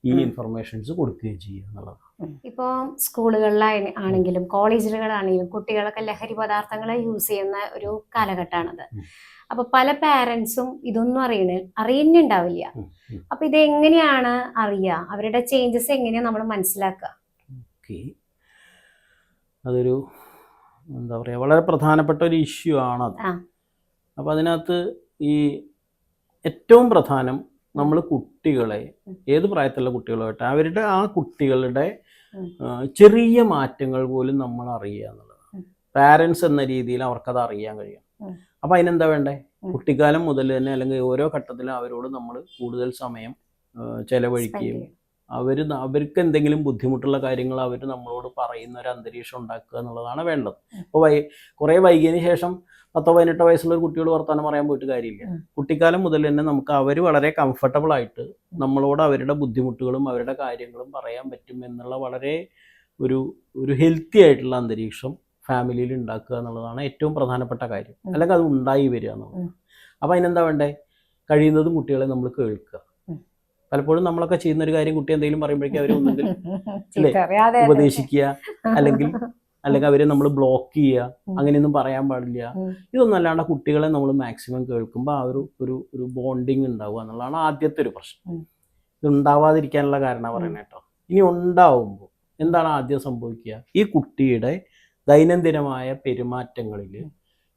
ഈ ഇൻഫർമേഷൻസ് കൊടുക്കുകയും ചെയ്യുക എന്നുള്ളതാണ്. ഇപ്പോൾ സ്കൂളുകളിലാണെങ്കിലും കോളേജുകളാണെങ്കിലും കുട്ടികളൊക്കെ ലഹരി പദാർത്ഥങ്ങളെ യൂസ് ചെയ്യുന്ന ഒരു കാലഘട്ടമാണത്. അപ്പൊ പല പാരന്റ്സും ഇതൊന്നും അറിയുന്നുണ്ടാവില്ല. അപ്പൊ ഇത് എങ്ങനെയാണ് അറിയുക? അവരുടെ ചേഞ്ചസ് എങ്ങനെയാണ് നമ്മൾ മനസ്സിലാക്കുക? അതൊരു എന്താ പറയുക, വളരെ പ്രധാനപ്പെട്ട ഒരു ഇഷ്യൂ ആണത്. അപ്പം അതിനകത്ത് ഈ ഏറ്റവും പ്രധാനം, നമ്മൾ കുട്ടികളെ, ഏത് പ്രായത്തിലുള്ള കുട്ടികളുമായിട്ട്, അവരുടെ ആ കുട്ടികളുടെ ചെറിയ മാറ്റങ്ങൾ പോലും നമ്മൾ അറിയുക എന്നുള്ളതാണ്. പാരൻസ് എന്ന രീതിയിൽ അവർക്കത് അറിയാൻ കഴിയും. അപ്പം അതിനെന്താ വേണ്ടേ? കുട്ടിക്കാലം മുതൽ തന്നെ, അല്ലെങ്കിൽ ഓരോ ഘട്ടത്തിലും അവരോട് നമ്മൾ കൂടുതൽ സമയം ചെലവഴിക്കുകയും അവർക്ക് എന്തെങ്കിലും ബുദ്ധിമുട്ടുള്ള കാര്യങ്ങൾ അവർ നമ്മളോട് പറയുന്ന ഒരു അന്തരീക്ഷം ഉണ്ടാക്കുക എന്നുള്ളതാണ് വേണ്ടത്. ഇപ്പോൾ കുറേ വൈകിയതിന് ശേഷം 10-18 വയസ്സുള്ള ഒരു കുട്ടിയോട് വർത്തമാനം പറയാൻ പോയിട്ട് കാര്യമില്ല. കുട്ടിക്കാലം മുതൽ തന്നെ നമുക്ക് അവർ വളരെ കംഫർട്ടബിൾ ആയിട്ട് നമ്മളോട് അവരുടെ ബുദ്ധിമുട്ടുകളും അവരുടെ കാര്യങ്ങളും പറയാൻ പറ്റും എന്നുള്ള വളരെ ഒരു ഹെൽത്തി ആയിട്ടുള്ള അന്തരീക്ഷം ഫാമിലിയിൽ ഉണ്ടാക്കുക എന്നുള്ളതാണ് ഏറ്റവും പ്രധാനപ്പെട്ട കാര്യം. അല്ലെങ്കിൽ അത് ഉണ്ടായി വരിക എന്നുള്ളത്. അപ്പോൾ അതിനെന്താ വേണ്ടേ? കഴിയുന്നതും കുട്ടികളെ നമ്മൾ കേൾക്കുക. പലപ്പോഴും നമ്മളൊക്കെ ചെയ്യുന്ന ഒരു കാര്യം, കുട്ടി എന്തെങ്കിലും പറയുമ്പോഴേക്കും അവരെ ഒന്നെങ്കിൽ ഉപദേശിക്കുക, അല്ലെങ്കിൽ അവരെ നമ്മൾ ബ്ലോക്ക് ചെയ്യുക, അങ്ങനെയൊന്നും പറയാൻ പാടില്ല. ഇതൊന്നും അല്ലാണ്ട് കുട്ടികളെ നമ്മൾ മാക്സിമം കേൾക്കുമ്പോൾ ആ ഒരു ബോണ്ടിങ് ഉണ്ടാവുക എന്നുള്ളതാണ് ആദ്യത്തെ ഒരു പ്രശ്നം. ഇത് ഉണ്ടാവാതിരിക്കാനുള്ള കാരണം പറയുന്നത് കേട്ടോ. ഇനി ഉണ്ടാവുമ്പോൾ എന്താണ് ആദ്യം സംഭവിക്കുക? ഈ കുട്ടിയുടെ ദൈനംദിനമായ പെരുമാറ്റങ്ങളിൽ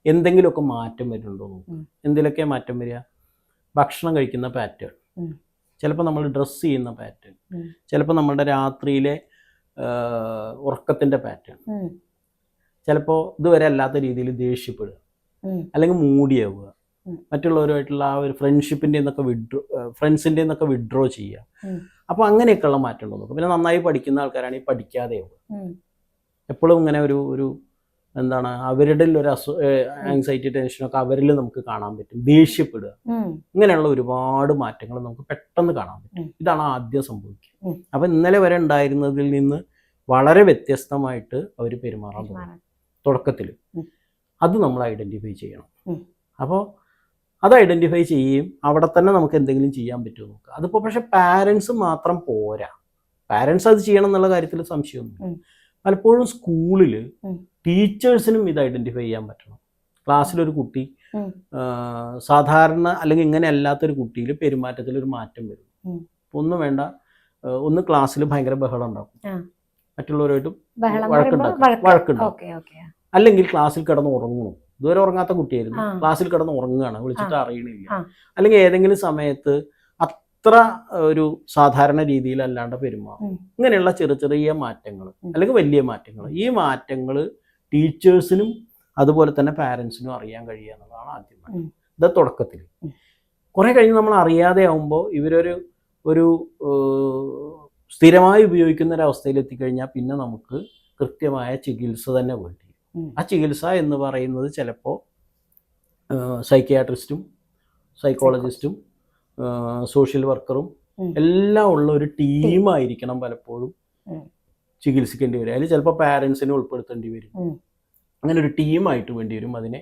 എന്തെങ്കിലുമൊക്കെ മാറ്റം വരുന്നുണ്ടോ നോക്കുക. എന്തിലൊക്കെ മാറ്റം വരിക? ഭക്ഷണം കഴിക്കുന്ന പാറ്റേൺ, ചിലപ്പോൾ നമ്മൾ ഡ്രസ്സ് ചെയ്യുന്ന പാറ്റേൺ, ചിലപ്പോൾ നമ്മുടെ രാത്രിയിലെ ഉറക്കത്തിൻ്റെ പാറ്റേൺ, ചിലപ്പോൾ ഇതുവരെ അല്ലാത്ത രീതിയിൽ ദേഷ്യപ്പെടുക, അല്ലെങ്കിൽ മൂടിയാവുക, മറ്റുള്ളവരുമായിട്ടുള്ള ആ ഒരു ഫ്രണ്ട്സിൻ്റെ നിന്നൊക്കെ വിഡ്രോ ചെയ്യുക. അപ്പോൾ അങ്ങനെയൊക്കെയുള്ള മാറ്റം ഉണ്ടോ നോക്കുക. പിന്നെ നന്നായി പഠിക്കുന്ന ആൾക്കാരാണെങ്കിൽ പഠിക്കാതെ ആവുക. എപ്പോഴും ഇങ്ങനെ ഒരു എന്താണ്, അവരുടെ ഒരു ആങ്സൈറ്റി, ടെൻഷനൊക്കെ അവരിൽ നമുക്ക് കാണാൻ പറ്റും. ദേഷ്യപ്പെടുക, ഇങ്ങനെയുള്ള ഒരുപാട് മാറ്റങ്ങൾ നമുക്ക് പെട്ടെന്ന് കാണാൻ പറ്റും. ഇതാണ് ആദ്യം സംഭവിക്കുക. അപ്പം ഇന്നലെ വരെ ഉണ്ടായിരുന്നതിൽ നിന്ന് വളരെ വ്യത്യസ്തമായിട്ട് അവർ പെരുമാറാൻ തുടങ്ങും തുടക്കത്തിൽ. അത് നമ്മൾ ഐഡൻറ്റിഫൈ ചെയ്യണം. അപ്പോൾ അത് ഐഡൻറ്റിഫൈ ചെയ്യുകയും അവിടെ തന്നെ നമുക്ക് എന്തെങ്കിലും ചെയ്യാൻ പറ്റുമോ നോക്കുക. അതിപ്പോൾ പക്ഷെ പാരൻസ് മാത്രം പോരാ. പാരൻസ് അത് ചെയ്യണം എന്നുള്ള കാര്യത്തിൽ സംശയമൊന്നും. പലപ്പോഴും സ്കൂളിൽ ടീച്ചേഴ്സിനും ഇത് ഐഡൻറ്റിഫൈ ചെയ്യാൻ പറ്റണം. ക്ലാസ്സിലൊരു കുട്ടി സാധാരണ അല്ലെങ്കിൽ ഇങ്ങനെ അല്ലാത്തൊരു കുട്ടിയിൽ പെരുമാറ്റത്തിൽ ഒരു മാറ്റം വരും. ഒന്നും വേണ്ട, ഒന്ന് ക്ലാസ്സിൽ ഭയങ്കര ബഹളം ഉണ്ടാക്കും, മറ്റുള്ളവരുമായിട്ട് വഴക്കുണ്ടാക്കും, അല്ലെങ്കിൽ ക്ലാസ്സിൽ കിടന്ന് ഉറങ്ങണം. ഇതുവരെ ഉറങ്ങാത്ത കുട്ടിയായിരുന്നു, ക്ലാസ്സിൽ കിടന്ന് ഉറങ്ങുകയാണ്, വിളിച്ചിട്ട് അറിയണില്ല. അല്ലെങ്കിൽ ഏതെങ്കിലും സമയത്ത് അത്ര ഒരു സാധാരണ രീതിയിലല്ലാണ്ട് പെരുമാറും. ഇങ്ങനെയുള്ള ചെറിയ മാറ്റങ്ങൾ അല്ലെങ്കിൽ വലിയ മാറ്റങ്ങൾ, ഈ മാറ്റങ്ങൾ ടീച്ചേഴ്സിനും അതുപോലെ തന്നെ പാരൻസിനും അറിയാൻ കഴിയുക എന്നുള്ളതാണ് ആദ്യം. ഇത് തുടക്കത്തിൽ. കുറേ കഴിഞ്ഞ് നമ്മൾ അറിയാതെ ആകുമ്പോൾ ഇവരൊരു ഒരു സ്ഥിരമായി ഉപയോഗിക്കുന്ന ഒരവസ്ഥയിൽ എത്തിക്കഴിഞ്ഞാൽ പിന്നെ നമുക്ക് കൃത്യമായ ചികിത്സ തന്നെ വേണ്ടി വരും. ആ ചികിത്സ എന്ന് പറയുന്നത് ചിലപ്പോൾ സൈക്യാട്രിസ്റ്റും സൈക്കോളജിസ്റ്റും സോഷ്യൽ വർക്കറും എല്ലാം ഉള്ള ഒരു ടീമായിരിക്കണം പലപ്പോഴും ചികിത്സിക്കേണ്ടി വരും. അതിൽ ചിലപ്പോൾ പാരൻസിനെ ഉൾപ്പെടുത്തേണ്ടി വരും. അങ്ങനെ ഒരു ടീമായിട്ട് വേണ്ടി വരും അതിനെ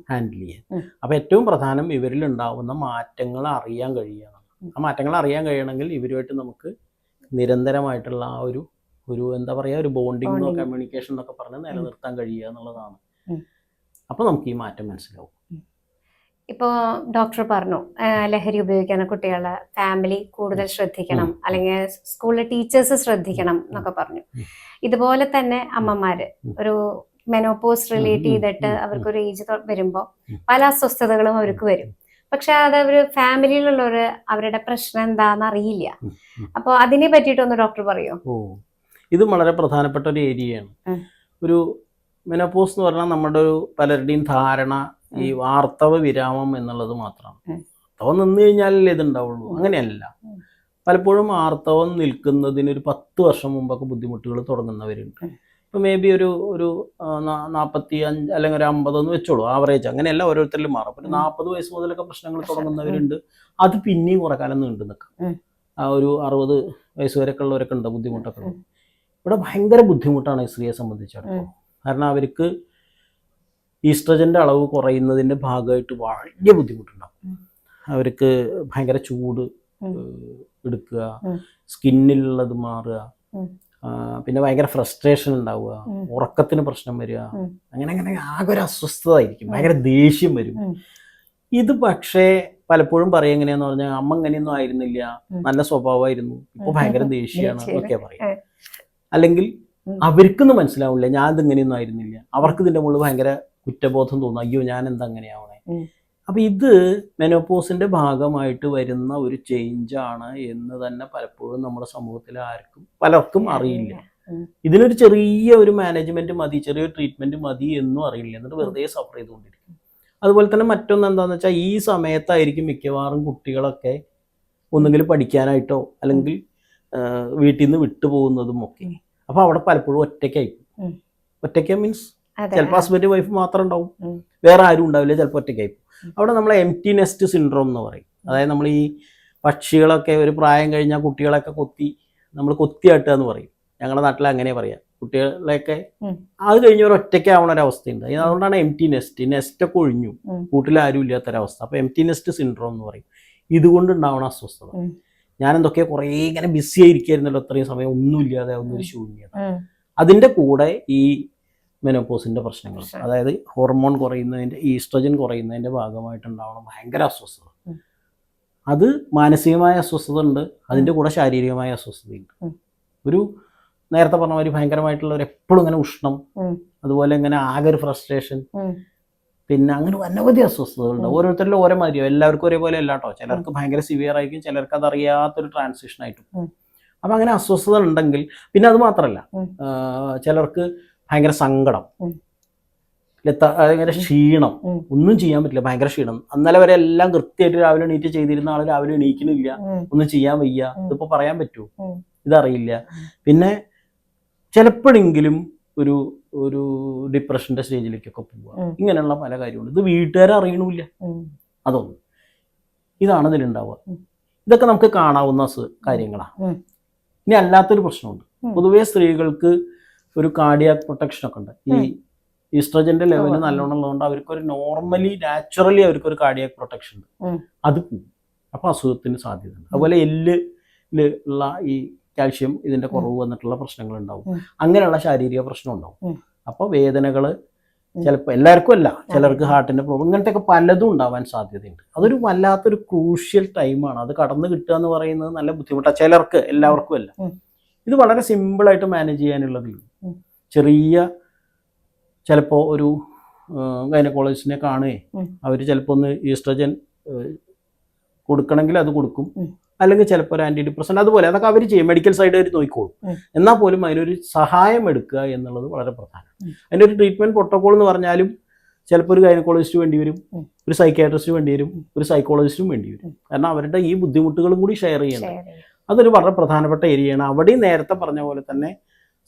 ഹാൻഡിൽ ചെയ്യാൻ. അപ്പോൾ ഏറ്റവും പ്രധാനം ഇവരിൽ ഉണ്ടാവുന്ന മാറ്റങ്ങൾ അറിയാൻ കഴിയുക. ആ മാറ്റങ്ങൾ അറിയാൻ കഴിയണമെങ്കിൽ ഇവരുമായിട്ട് നമുക്ക് നിരന്തരമായിട്ടുള്ള ആ ഒരു എന്താ പറയുക, ഒരു ബോണ്ടിങ്ങോ കമ്മ്യൂണിക്കേഷൻ എന്നൊക്കെ പറഞ്ഞ് നിലനിർത്താൻ കഴിയുക എന്നുള്ളതാണ്. അപ്പോൾ നമുക്ക് ഈ മാറ്റം മനസ്സിലാവും. ഇപ്പോൾ ഡോക്ടർ പറഞ്ഞു ലഹരി ഉപയോഗിക്കുന്ന കുട്ടികളെ ഫാമിലി കൂടുതൽ ശ്രദ്ധിക്കണം, അല്ലെങ്കിൽ സ്കൂളിലെ ടീച്ചേഴ്സ് ശ്രദ്ധിക്കണം എന്നൊക്കെ പറഞ്ഞു. ഇതുപോലെ തന്നെ അമ്മമാര് ഒരു മെനോപോസ് റിലേറ്റ് ചെയ്തിട്ട് അവർക്കൊരു ഏജ് വരുമ്പോൾ പല അസ്വസ്ഥതകളും അവർക്ക് വരും. പക്ഷെ അത് അവര് ഫാമിലിയിലുള്ളവര് അവരുടെ പ്രശ്നം എന്താന്ന് അറിയില്ല. അപ്പോൾ അതിനെ പറ്റിയിട്ടൊന്ന് ഡോക്ടർ പറയോ? ഇത് വളരെ പ്രധാനപ്പെട്ട ഒരു ഏരിയയാണ്. ഒരു മെനോപോസ് എന്ന് പറഞ്ഞാൽ നമ്മുടെ ഒരു പലരുടെയും ധാരണ ഈ ആർത്തവ വിരാമം എന്നുള്ളത് മാത്രമാണ്. ആർത്തവം നിന്ന് കഴിഞ്ഞാലല്ലേ ഇതുണ്ടാവുള്ളൂ. അങ്ങനെയല്ല. പലപ്പോഴും ആർത്തവം നിൽക്കുന്നതിന് ഒരു 10 വർഷം മുമ്പൊക്കെ ബുദ്ധിമുട്ടുകൾ തുടങ്ങുന്നവരുണ്ട്. ഇപ്പോൾ മേ ബി ഒരു 45 അല്ലെങ്കിൽ ഒരു 50 എന്ന് വെച്ചോളൂ, ആവറേജ്. അങ്ങനെയല്ല, ഓരോരുത്തരിലും മാറും. ഒരു 40 വയസ്സ് മുതലൊക്കെ പ്രശ്നങ്ങൾ തുടങ്ങുന്നവരുണ്ട്. അത് പിന്നെയും കുറെ കാലം നീണ്ടു നിൽക്കാം. ആ ഒരു 60 വയസ്സ് വരെയൊക്കെ ഉള്ളവരൊക്കെ ഉണ്ട് ബുദ്ധിമുട്ടൊക്കെ. ഇവിടെ ഭയങ്കര ബുദ്ധിമുട്ടാണ് ഈ സ്ത്രീയെ സംബന്ധിച്ചിടത്തോളം. കാരണം അവർക്ക് ഈസ്ട്രജൻ്റെ അളവ് കുറയുന്നതിൻ്റെ ഭാഗമായിട്ട് വലിയ ബുദ്ധിമുട്ടുണ്ടാകും. അവർക്ക് ഭയങ്കര ചൂട് എടുക്കുക, സ്കിന്നിലുള്ളത് മാറുക, പിന്നെ ഭയങ്കര ഫ്രസ്ട്രേഷൻ ഉണ്ടാവുക, ഉറക്കത്തിന് പ്രശ്നം വരിക, അങ്ങനെ ആകെ ഒരു അസ്വസ്ഥത ആയിരിക്കും, ഭയങ്കര ദേഷ്യം വരും. ഇത് പക്ഷേ പലപ്പോഴും പറയും എങ്ങനെയാന്ന് പറഞ്ഞാൽ, അമ്മ ഇങ്ങനെയൊന്നും ആയിരുന്നില്ല, നല്ല സ്വഭാവമായിരുന്നു, ഇപ്പൊ ഭയങ്കര ദേഷ്യമാണ് എന്നൊക്കെ പറയും. അല്ലെങ്കിൽ അവർക്കൊന്നും മനസ്സിലാവില്ല, ഞാൻ ഇതിങ്ങനെയൊന്നും ആയിരുന്നില്ല, അവർക്ക് ഇതിന്റെ മുകളിൽ ഭയങ്കര കുറ്റബോധം തോന്നും, അയ്യോ ഞാൻ എന്താ അങ്ങനെയാവണേ. അപ്പൊ ഇത് മെനോപോസിന്റെ ഭാഗമായിട്ട് വരുന്ന ഒരു ചേഞ്ചാണ് എന്ന് തന്നെ പലപ്പോഴും നമ്മുടെ സമൂഹത്തിൽ പലർക്കും അറിയില്ല. ഇതിനൊരു ചെറിയ ഒരു മാനേജ്മെന്റ് മതി, ചെറിയൊരു ട്രീറ്റ്മെന്റ് മതി എന്നും അറിയില്ല, എന്നിട്ട് വെറുതെ സഫർ ചെയ്തുകൊണ്ടിരിക്കും. അതുപോലെ തന്നെ മറ്റൊന്ന് എന്താണെന്ന് വെച്ചാൽ, ഈ സമയത്തായിരിക്കും മിക്കവാറും കുട്ടികളൊക്കെ ഒന്നുകിൽ പഠിക്കാനായിട്ടോ അല്ലെങ്കിൽ വീട്ടിൽ നിന്ന് വിട്ടുപോകുന്നതും ഒക്കെ. അപ്പോൾ അവിടെ പലപ്പോഴും ഒറ്റയ്ക്കായിരിക്കും. ഒറ്റയ്ക്ക മീൻസ് ചിലപ്പോൾ ഹസ്ബൻഡ് വൈഫ് മാത്രം ഉണ്ടാവും, വേറെ ആരും ഉണ്ടാവില്ല, ചിലപ്പോൾ ഒറ്റയ്ക്കായിരിക്കും. അവിടെ നമ്മളെ എംപ്റ്റി നെസ്റ്റ് സിൻഡ്രോം എന്ന് പറയും. അതായത് നമ്മൾ ഈ പക്ഷികളൊക്കെ ഒരു പ്രായം കഴിഞ്ഞാൽ കുട്ടികളൊക്കെ നമ്മൾ കൊത്തിയാട്ടുക എന്ന് പറയും. ഞങ്ങളുടെ നാട്ടിൽ അങ്ങനെ പറയാം. കുട്ടികളെയൊക്കെ അത് കഴിഞ്ഞ് ഒരു ഒറ്റയ്ക്കാവണ ഒരവസ്ഥയുണ്ട്. അതുകൊണ്ടാണ് എംപ്റ്റി നെസ്റ്റൊക്കെ ഒഴിഞ്ഞു, കൂട്ടിലാരും ഇല്ലാത്തൊരവസ്ഥ. അപ്പോൾ എംപ്റ്റി നെസ്റ്റ് സിൻഡ്രോം എന്ന് പറയും. ഇതുകൊണ്ടുണ്ടാവണ അസ്വസ്ഥത. ഞാൻ എന്തൊക്കെ കുറേ ഇങ്ങനെ ബിസി ആയിരിക്കുമായിരുന്നല്ലോ അത്രയും സമയം, ഒന്നുമില്ലാതെ ഒന്നൊരു ശൂന്യത. അതിൻ്റെ കൂടെ ഈ മെനോപോസിന്റെ പ്രശ്നങ്ങൾ, അതായത് ഹോർമോൺ കുറയുന്നതിന്റെ, ഈസ്ട്രജൻ കുറയുന്നതിന്റെ ഭാഗമായിട്ടുണ്ടാവണം ഭയങ്കര അസ്വസ്ഥത. അത് മാനസികമായ അസ്വസ്ഥത ഉണ്ട്, അതിൻ്റെ കൂടെ ശാരീരികമായ അസ്വസ്ഥതയുണ്ട്. ഒരു നേരത്തെ പറഞ്ഞ മാതിരി ഭയങ്കരമായിട്ടുള്ള ഒരു എപ്പോഴും ഇങ്ങനെ ഉഷ്ണം, അതുപോലെ ഇങ്ങനെ ആകെ ഒരു ഫ്രസ്ട്രേഷൻ, പിന്നെ അങ്ങനെ അനവധി അസ്വസ്ഥതകളുണ്ട്. ഓരോരുത്തരിലും ഓരോ മാതിരിയോ, എല്ലാവർക്കും ഒരേപോലെ അല്ല കേട്ടോ. ചിലർക്ക് ഭയങ്കര സിവിയർ ആയിരിക്കും, ചിലർക്ക് അതറിയാത്തൊരു ട്രാൻസിഷൻ ആയിട്ടും. അപ്പം അങ്ങനെ അസ്വസ്ഥത ഉണ്ടെങ്കിൽ, പിന്നെ അത് മാത്രമല്ല, ചിലർക്ക് ഭയങ്കര സങ്കടം, ഭയങ്കര ക്ഷീണം, ഒന്നും ചെയ്യാൻ പറ്റില്ല, ഭയങ്കര ക്ഷീണം. അന്നലെ വരെ എല്ലാം കൃത്യമായിട്ട് രാവിലെ എണീറ്റ് ചെയ്തിരുന്ന ആൾ രാവിലെ എണീക്കുന്നില്ല, ഒന്നും ചെയ്യാൻ വയ്യ. ഇതിപ്പോൾ പറയാൻ പറ്റുമോ? ഇതറിയില്ല. പിന്നെ ചിലപ്പോഴെങ്കിലും ഒരു ഡിപ്രഷന്റെ സ്റ്റേജിലേക്കൊക്കെ പോവുക. ഇങ്ങനെയുള്ള പല കാര്യമുണ്ട്. ഇത് വീട്ടുകാരെ അറിയണില്ല. അതൊന്നും ഇതാണ് ഇതിലുണ്ടാവുക. ഇതൊക്കെ നമുക്ക് കാണാവുന്ന കാര്യങ്ങളാണ്. ഇനി അല്ലാത്തൊരു പ്രശ്നമുണ്ട്. പൊതുവെ സ്ത്രീകൾക്ക് ഒരു കാർഡിയാക് പ്രൊട്ടക്ഷൻ ഒക്കെ ഉണ്ട്. ഈ ഈസ്ട്രജന്റെ ലെവല് നല്ലോണം ഉള്ളതുകൊണ്ട് അവർക്കൊരു നാച്ചുറലി അവർക്കൊരു കാർഡിയാക് പ്രൊട്ടക്ഷൻ ഉണ്ട്. അത് പോകും. അപ്പൊ അസുഖത്തിന് സാധ്യതയുണ്ട്. അതുപോലെ എല്ലിലുള്ള ഈ കാൽഷ്യം ഇതിന്റെ കുറവ് വന്നിട്ടുള്ള പ്രശ്നങ്ങൾ ഉണ്ടാവും. അങ്ങനെയുള്ള ശാരീരിക പ്രശ്നം ഉണ്ടാവും. അപ്പോൾ വേദനകൾ ചിലപ്പോൾ, എല്ലാവർക്കും അല്ല, ചിലർക്ക് ഹാർട്ടിന്റെ പ്രോബ്ലം, ഇങ്ങനത്തെയൊക്കെ പലതും ഉണ്ടാവാൻ സാധ്യതയുണ്ട്. അതൊരു വല്ലാത്തൊരു ക്രൂഷ്യൽ ടൈമാണ്. അത് കടന്നു കിട്ടുക എന്ന് പറയുന്നത് നല്ല ബുദ്ധിമുട്ടാണ്. ചിലർക്ക്, എല്ലാവർക്കും അല്ല. ഇത് വളരെ സിമ്പിളായിട്ട് മാനേജ് ചെയ്യാനുള്ളതേ. ചെറിയ ചിലപ്പോൾ ഒരു ഗൈനക്കോളജിസ്റ്റിനെ കാണുകയും അവർ ചിലപ്പോൾ ഒന്ന് ഈസ്ട്രജൻ കൊടുക്കണമെങ്കിൽ അത് കൊടുക്കും, അല്ലെങ്കിൽ ചിലപ്പോൾ ഒരു ആൻറ്റി ഡിപ്രസൻ്റ്, അതുപോലെ അതൊക്കെ അവർ ചെയ്യും. മെഡിക്കൽ സൈഡ് അവർ നോക്കിക്കോളും. എന്നാൽ പോലും അതിനൊരു സഹായം എടുക്കുക എന്നുള്ളത് വളരെ പ്രധാനമാണ്. അതിൻ്റെ ഒരു ട്രീറ്റ്മെൻറ്റ് പ്രോട്ടോക്കോൾ എന്ന് പറഞ്ഞാലും ചിലപ്പോൾ ഒരു ഗൈനക്കോളജിസ്റ്റ് വേണ്ടി വരും, ഒരു സൈക്യാട്രിസ്റ്റ് വേണ്ടി വരും, ഒരു സൈക്കോളജിസ്റ്റും വേണ്ടി വരും. കാരണം അവരുടെ ഈ ബുദ്ധിമുട്ടുകളും കൂടി ഷെയർ ചെയ്യണം. അതൊരു വളരെ പ്രധാനപ്പെട്ട ഏരിയയാണ്. അവിടെയും നേരത്തെ പറഞ്ഞ പോലെ തന്നെ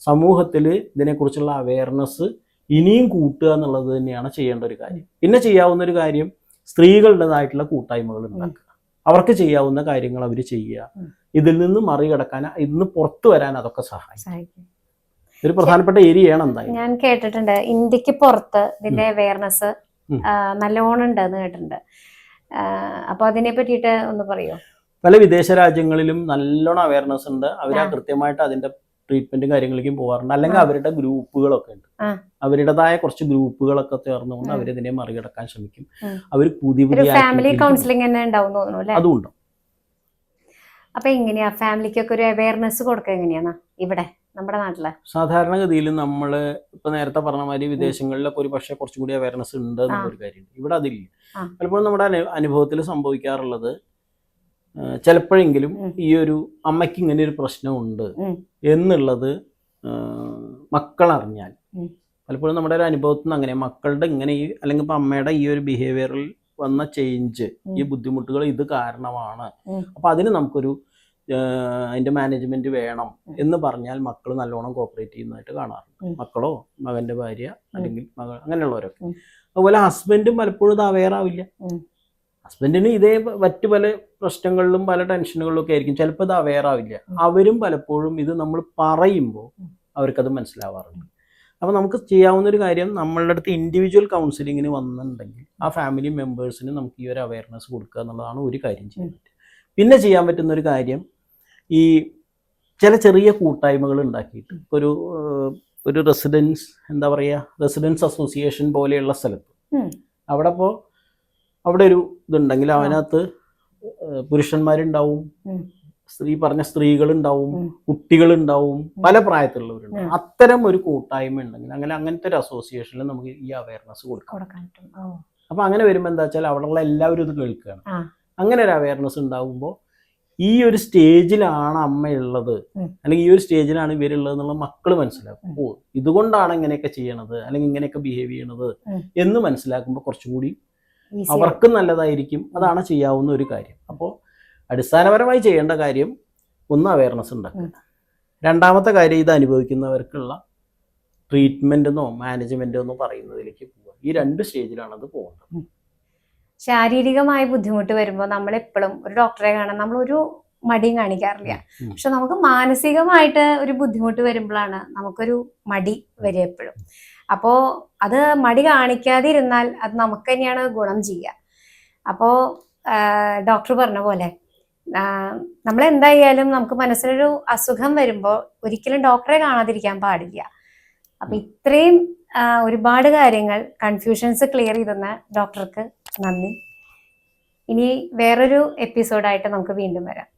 സമൂഹത്തിൽ ഇതിനെക്കുറിച്ചുള്ള അവയർനെസ് ഇനിയും കൂട്ടുക എന്നുള്ളത് തന്നെയാണ് ചെയ്യേണ്ട ഒരു കാര്യം. പിന്നെ ചെയ്യാവുന്ന ഒരു കാര്യം സ്ത്രീകളുടേതായിട്ടുള്ള കൂട്ടായ്മകൾ ഉണ്ടാക്കുക. അവർക്ക് ചെയ്യാവുന്ന കാര്യങ്ങൾ അവർ ചെയ്യുക. ഇതിൽ നിന്ന് മറികടക്കാൻ, ഇതിന് പുറത്തു വരാൻ അതൊക്കെ സഹായിക്കും. ഒരു പ്രധാനപ്പെട്ട ഏരിയയാണ് എന്തായാലും. ഞാൻ കേട്ടിട്ടുണ്ട് ഇന്ത്യക്ക് പുറത്ത് ഇതിന്റെ അവയർനെസ് നല്ലോണം ഉണ്ടെന്ന് കേട്ടിട്ടുണ്ട്. അപ്പൊ അതിനെ പറ്റിയിട്ട് ഒന്ന് പറയോ? പല വിദേശ രാജ്യങ്ങളിലും നല്ലോണം അവയർനെസ് ഉണ്ട്. അവർ കൃത്യമായിട്ട് അതിന്റെ ട്രീറ്റ്മെന്റും കാര്യങ്ങളിലേക്കും പോകാറുണ്ട്. അല്ലെങ്കിൽ അവരുടെ ഗ്രൂപ്പുകളൊക്കെ ഉണ്ട്. അവരുടേതായ കുറച്ച് ഗ്രൂപ്പുകളൊക്കെ ചേർന്നുകൊണ്ട് അവരിതിനെ മറികടക്കാൻ ശ്രമിക്കും. അവർ പുതിയ ഫാമിലി കൗൺസിലിംഗ് തന്നെ ഉണ്ടാവും തോന്നുന്നു അല്ലേ? അതുണ്ടോ? അപ്പൊ എങ്ങനെയാ ഫാമിലിക്കൊക്കെ ഒരു അവയർനെസ് കൊടുക്കുക എങ്ങനെയാ ഇവിടെ നമ്മുടെ നാട്ടില്? സാധാരണഗതിയിൽ നമ്മൾ ഇപ്പൊ നേരത്തെ പറഞ്ഞ മാതിരി വിദേശങ്ങളിലൊക്കെ ഒരു പക്ഷേ കുറച്ചും കൂടി അവയർനെസ് ഉണ്ട് എന്നുള്ളൊരു കാര്യം. ഇവിടെ അതില്ല. പലപ്പോഴും നമ്മുടെ അനുഭവത്തിൽ സംഭവിക്കാറുള്ളത്, ചിലപ്പോഴെങ്കിലും ഈ ഒരു അമ്മയ്ക്ക് ഇങ്ങനെ ഒരു പ്രശ്നമുണ്ട് എന്നുള്ളത് മക്കളറിഞ്ഞാൽ, പലപ്പോഴും നമ്മുടെ ഒരു അനുഭവത്തിൽ നിന്ന് അങ്ങനെ മക്കളുടെ ഇങ്ങനെ ഈ അല്ലെങ്കിൽ ഇപ്പൊ അമ്മയുടെ ഈ ഒരു ബിഹേവിയറിൽ വന്ന ചേഞ്ച്, ഈ ബുദ്ധിമുട്ടുകൾ ഇത് കാരണമാണ്, അപ്പൊ അതിന് നമുക്കൊരു അതിന്റെ മാനേജ്മെന്റ് വേണം എന്ന് പറഞ്ഞാൽ മക്കൾ നല്ലോണം കോപ്പറേറ്റ് ചെയ്യുന്നതായിട്ട് കാണാറുണ്ട്. മക്കളോ മകന്റെ ഭാര്യ അല്ലെങ്കിൽ മകൾ അങ്ങനെയുള്ളവരൊക്കെ. അതുപോലെ ഹസ്ബൻഡും പലപ്പോഴും ഇത് അവെയർ ആവില്ല. ഹസ്ബൻഡിന് ഇതേ മറ്റു പല പ്രശ്നങ്ങളിലും പല ടെൻഷനുകളിലും ഒക്കെ ആയിരിക്കും, ചിലപ്പോൾ ഇത് അവെയർ ആവില്ല. അവരും പലപ്പോഴും ഇത് നമ്മൾ പറയുമ്പോൾ അവർക്കത് മനസ്സിലാവാറുണ്ട്. അപ്പോൾ നമുക്ക് ചെയ്യാവുന്ന ഒരു കാര്യം, നമ്മളുടെ അടുത്ത് ഇൻഡിവിജ്വൽ കൗൺസിലിങ്ങിന് വന്നിട്ടുണ്ടെങ്കിൽ ആ ഫാമിലി മെമ്പേഴ്സിന് നമുക്ക് ഈ ഒരു അവയർനെസ് കൊടുക്കുക എന്നുള്ളതാണ് ഒരു കാര്യം ചെയ്യാൻ പറ്റുക. പിന്നെ ചെയ്യാൻ പറ്റുന്ന ഒരു കാര്യം, ഈ ചില ചെറിയ കൂട്ടായ്മകൾ ഉണ്ടാക്കിയിട്ട് ഒരു റെസിഡൻസ് എന്താ പറയുക, റെസിഡൻസ് അസോസിയേഷൻ പോലെയുള്ള സ്ഥലത്ത് അവിടെ ഒരു ഇതുണ്ടെങ്കിൽ അതിനകത്ത് പുരുഷന്മാരുണ്ടാവും, പറഞ്ഞ സ്ത്രീകളുണ്ടാവും, കുട്ടികളുണ്ടാവും, പല പ്രായത്തിലുള്ളവരുണ്ടാവും. അത്തരം ഒരു കൂട്ടായ്മ ഉണ്ടെങ്കിൽ അങ്ങനത്തെ ഒരു അസോസിയേഷനിൽ നമുക്ക് ഈ അവയർനെസ് കൊടുക്കാം. അപ്പൊ അങ്ങനെ വരുമ്പോൾ എന്താ വെച്ചാൽ അവിടെയുള്ള എല്ലാവരും ഇത് കേൾക്കുകയാണ്. അങ്ങനെ ഒരു അവയർനെസ് ഉണ്ടാകുമ്പോൾ ഈ ഒരു സ്റ്റേജിലാണ് അമ്മയുള്ളത്, അല്ലെങ്കിൽ ഈ ഒരു സ്റ്റേജിലാണ് ഇവരുള്ളത് എന്നുള്ള മക്കൾ മനസ്സിലാക്കും. ഓ, ഇതുകൊണ്ടാണ് ഇങ്ങനെയൊക്കെ ചെയ്യണത് അല്ലെങ്കിൽ ഇങ്ങനെയൊക്കെ ബിഹേവ് ചെയ്യണത് എന്ന് മനസ്സിലാക്കുമ്പോൾ കുറച്ചുകൂടി അവർക്കും നല്ലതായിരിക്കും. അതാണ് ചെയ്യാവുന്ന ഒരു കാര്യം. അപ്പോൾ അടിസ്ഥാനപരമായി ചെയ്യേണ്ട കാര്യം, ഒന്ന് അവയർനെസ് ഉണ്ടാക്കുക. രണ്ടാമത്തെ കാര്യം, ഇത് അനുഭവിക്കുന്നവർക്കുള്ള ട്രീറ്റ്മെന്റ് എന്നോ മാനേജ്മെന്റ് എന്നോ പറയുന്നതിലേക്ക് പോവുക. ഈ രണ്ട് സ്റ്റേജിലാണ് അത് പോകുന്നത്. ശാരീരികമായ ബുദ്ധിമുട്ട് വരുമ്പോൾ നമ്മളെപ്പോഴും ഒരു ഡോക്ടറെ കാണാൻ നമ്മളൊരു മടിയും കാണിക്കാറില്ല. പക്ഷെ നമുക്ക് മാനസികമായിട്ട് ഒരു ബുദ്ധിമുട്ട് വരുമ്പോഴാണ് നമുക്കൊരു മടി വരിക എപ്പോഴും. അപ്പോൾ അത് മടി കാണിക്കാതിരുന്നാൽ അത് നമുക്ക് തന്നെയാണ് ഗുണം ചെയ്യുക. അപ്പോൾ ഡോക്ടർ പറഞ്ഞ പോലെ നമ്മളെന്തായാലും നമുക്ക് മനസ്സിലൊരു അസുഖം വരുമ്പോൾ ഒരിക്കലും ഡോക്ടറെ കാണാതിരിക്കാൻ പാടില്ല. അപ്പൊ ഇത്രയും ഒരുപാട് കാര്യങ്ങൾ, കൺഫ്യൂഷൻസ് ക്ലിയർ ചെയ്തെന്ന ഡോക്ടർക്ക് നന്ദി. ഇനി വേറൊരു എപ്പിസോഡായിട്ട് നമുക്ക് വീണ്ടും വരാം.